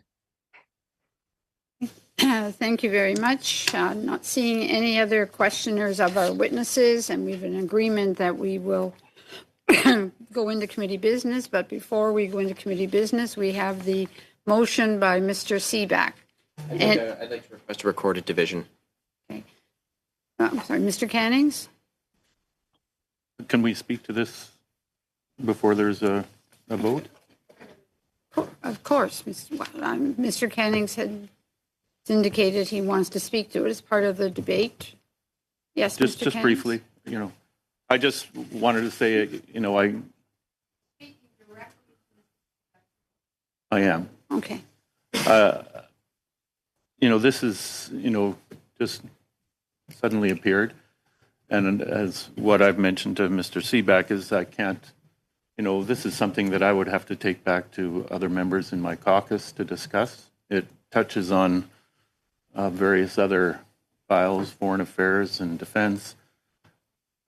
Thank you very much. Not seeing any other questioners of our witnesses, and we have an agreement that we will go into committee business. But before we go into committee business, we have the motion by Mr. Seaback. I'd like to request a recorded division. Okay. I'm sorry, Mr. Cannings? Can we speak to this before there's a vote? Of course. Mr. Cannings had indicated he wants to speak to it as part of the debate. Yes, just Mr. Cannings? briefly, I just wanted to say, I am. Okay. This is, just suddenly appeared. And as what I've mentioned to Mr. Seaback is I can't, this is something that I would have to take back to other members in my caucus to discuss. It touches on various other files, foreign affairs and defense.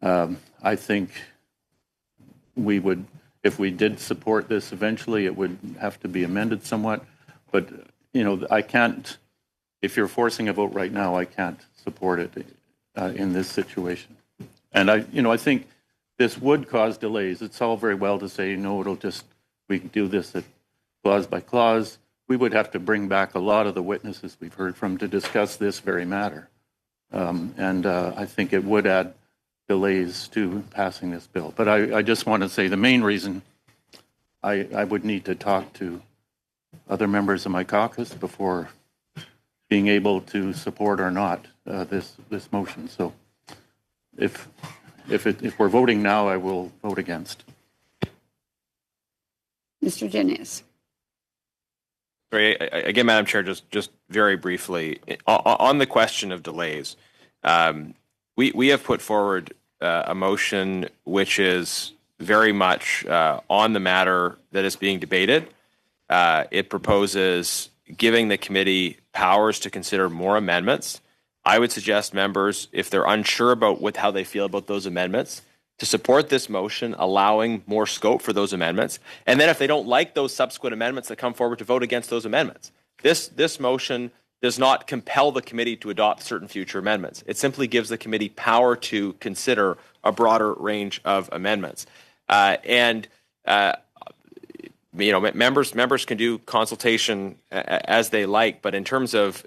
I think we would, if we did support this eventually, it would have to be amended somewhat. But, I can't, if you're forcing a vote right now, I can't support it in this situation. And I think this would cause delays. It's all very well to say, we can do this clause by clause. We would have to bring back a lot of the witnesses we've heard from to discuss this very matter. And I think it would add delays to passing this bill. But I just want to say the main reason I would need to talk to other members of my caucus before being able to support or not this motion. So if we're voting now, I will vote against. Mr. Jenius. Sorry, again, Madam Chair, just very briefly, on the question of delays, we have put forward a motion which is very much on the matter that is being debated. It proposes giving the committee powers to consider more amendments. I would suggest members, if they're unsure about how they feel about those amendments, to support this motion, allowing more scope for those amendments. And then if they don't like those subsequent amendments, that come forward to vote against those amendments. This motion does not compel the committee to adopt certain future amendments. It simply gives the committee power to consider a broader range of amendments. Members can do consultation as they like, but in terms of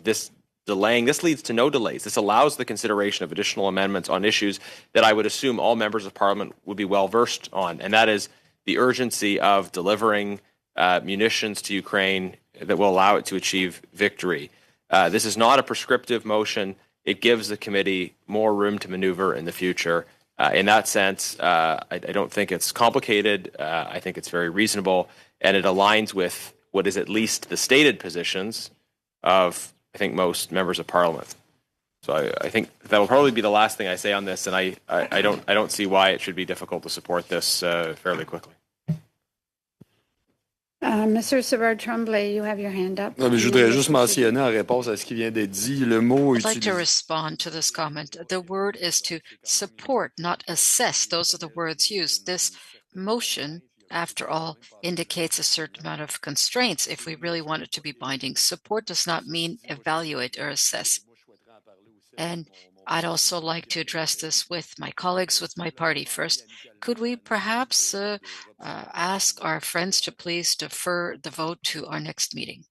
this delaying, this leads to no delays. This allows the consideration of additional amendments on issues that I would assume all members of Parliament would be well versed on, and that is the urgency of delivering munitions to Ukraine that will allow it to achieve victory. This is not a prescriptive motion. It gives the committee more room to maneuver in the future. In that sense, I don't think it's complicated. I think it's very reasonable, and it aligns with what is at least the stated positions of, I think, most members of Parliament. So I think that will probably be the last thing I say on this, and I don't see why it should be difficult to support this fairly quickly. Mr. Savard-Tremblay, you have your hand up. Non, mais je voudrais juste mentionner en réponse à ce qui vient d'être dit, le mot I'd like to utilisé. respond to this comment. The word is to support, not assess. Those are the words used. This motion, after all, indicates a certain amount of constraints if we really want it to be binding. Support does not mean evaluate or assess. And I'd also like to address this with my colleagues, with my party. First, could we perhaps ask our friends to please defer the vote to our next meeting?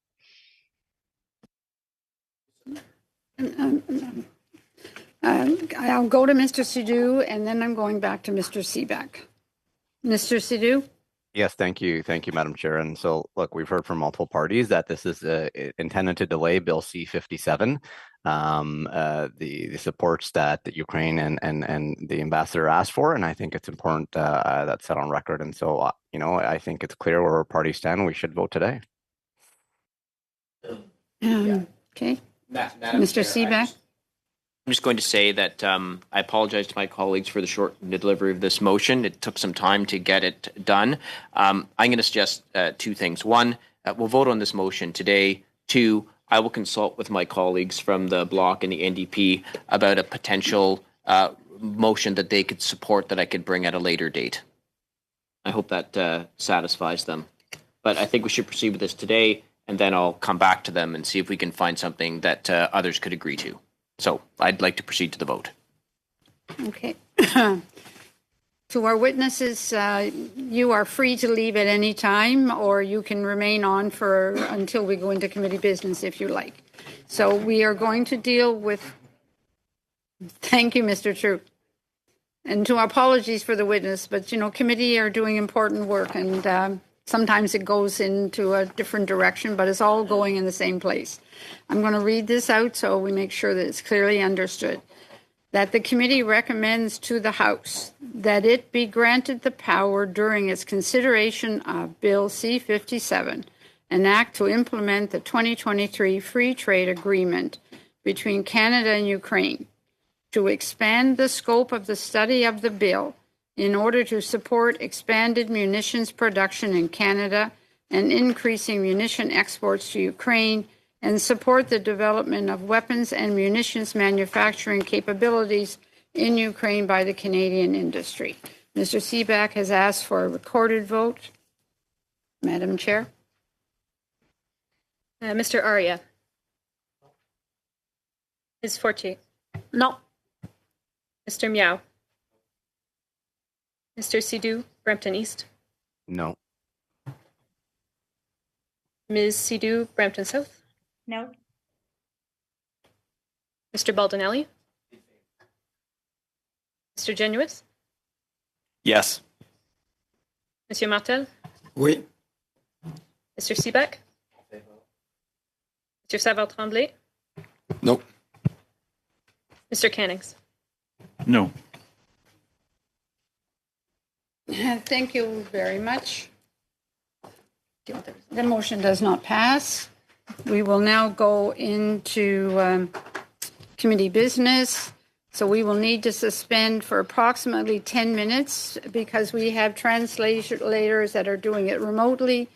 I'll go to Mr. Sidhu, and then I'm going back to Mr. Seebeck. Mr. Sidhu? Yes, thank you. Thank you, Madam Chair. And so, look, we've heard from multiple parties that this is intended to delay Bill C-57. The supports that Ukraine and the ambassador asked for, and I think it's important that's set on record. And so, I think it's clear where our parties stand. We should vote today. Okay. Mr. Seebeck? I'm just going to say that I apologize to my colleagues for the short delivery of this motion. It took some time to get it done. I'm going to suggest two things. One, we'll vote on this motion today. Two, I will consult with my colleagues from the Bloc and the NDP about a potential motion that they could support that I could bring at a later date. I hope that satisfies them. But I think we should proceed with this today, and then I'll come back to them and see if we can find something that others could agree to. So I'd like to proceed to the vote. Okay. To our witnesses, you are free to leave at any time, or you can remain on until we go into committee business if you like. So we are going to deal with. Thank you, Mr. Troop. And to our apologies for the witness, but committee are doing important work, and sometimes it goes into a different direction, but it's all going in the same place. I'm going to read this out so we make sure that it's clearly understood. That the committee recommends to the House that it be granted the power during its consideration of Bill C-57, an act to implement the 2023 Free Trade Agreement between Canada and Ukraine, to expand the scope of the study of the bill in order to support expanded munitions production in Canada and increasing munition exports to Ukraine, and support the development of weapons and munitions manufacturing capabilities in Ukraine by the Canadian industry. Mr. Seebeck has asked for a recorded vote. Madam Chair. Mr. Arya. Ms. Fortier. No. Mr. Miao. Mr. Sidhu, Brampton East. No. Ms. Sidhu, Brampton South. No. Mr. Baldinelli? Mr. Genuis? Yes. Monsieur Martel? Oui. Mr. Seebeck? Mr. Savard-Tremblay? No. Mr. Cannings? No. Thank you very much. The motion does not pass. We will now go into committee business. So we will need to suspend for approximately 10 minutes because we have translators that are doing it remotely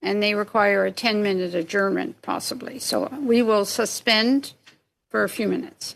and they require a 10-minute adjournment possibly. So we will suspend for a few minutes.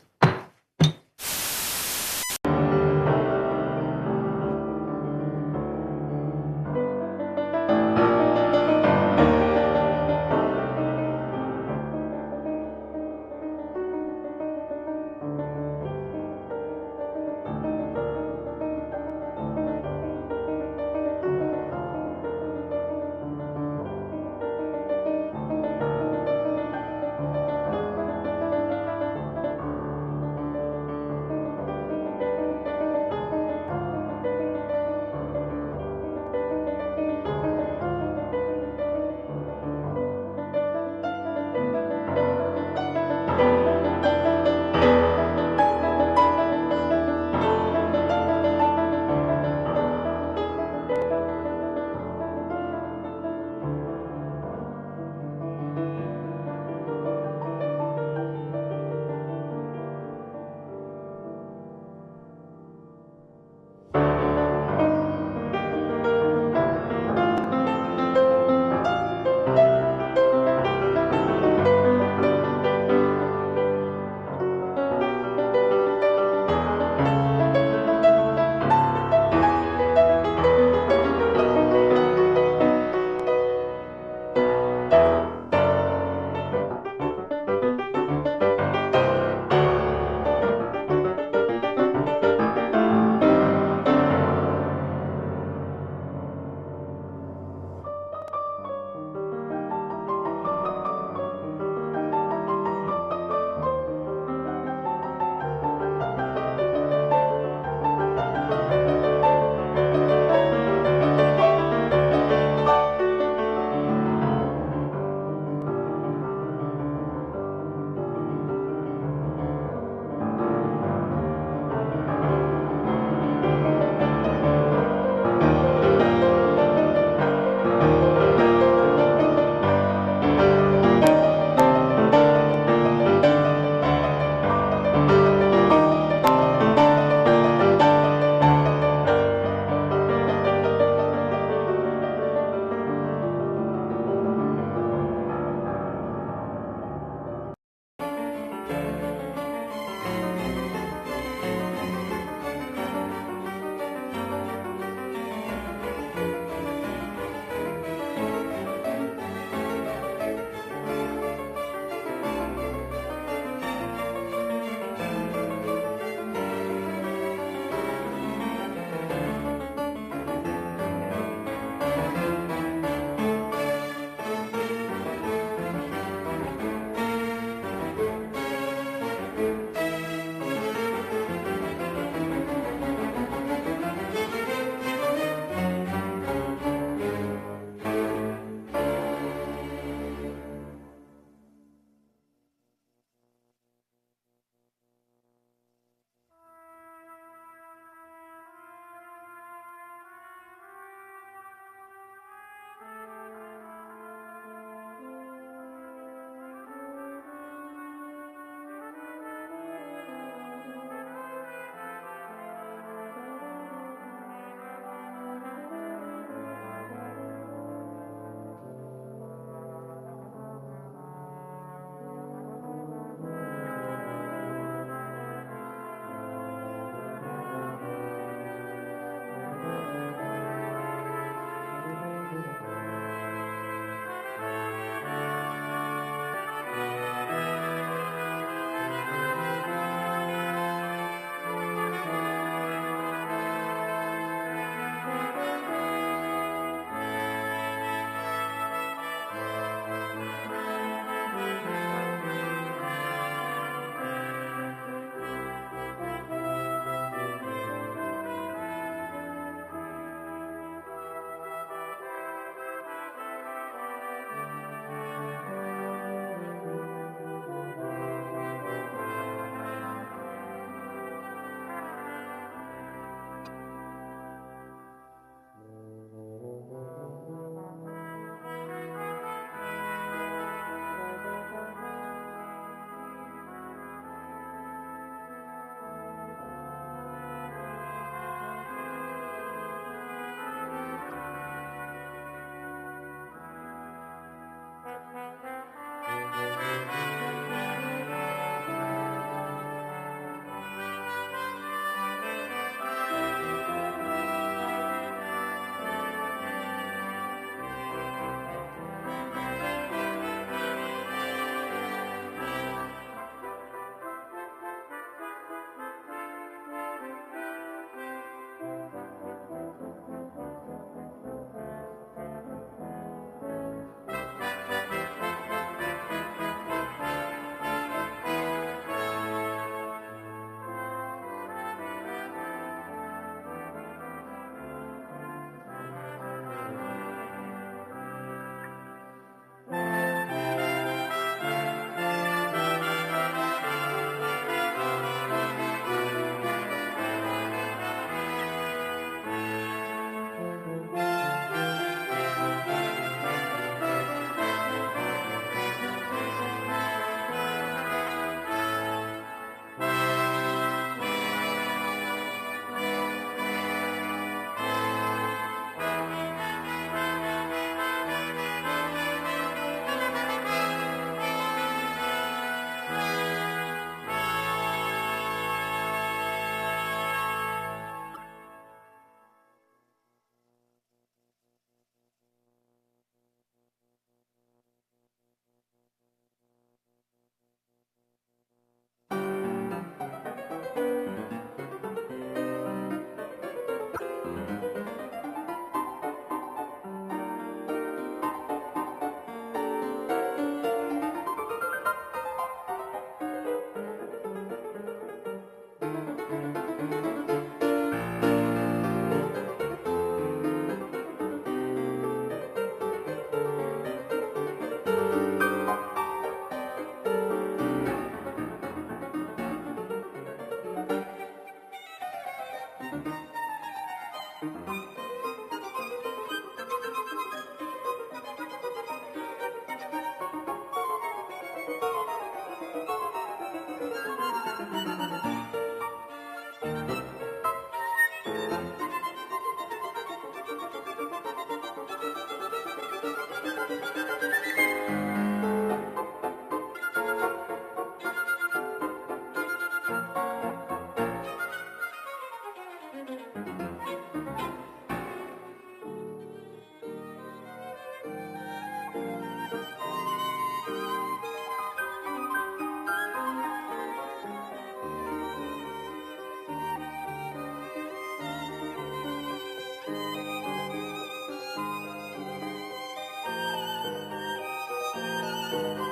you.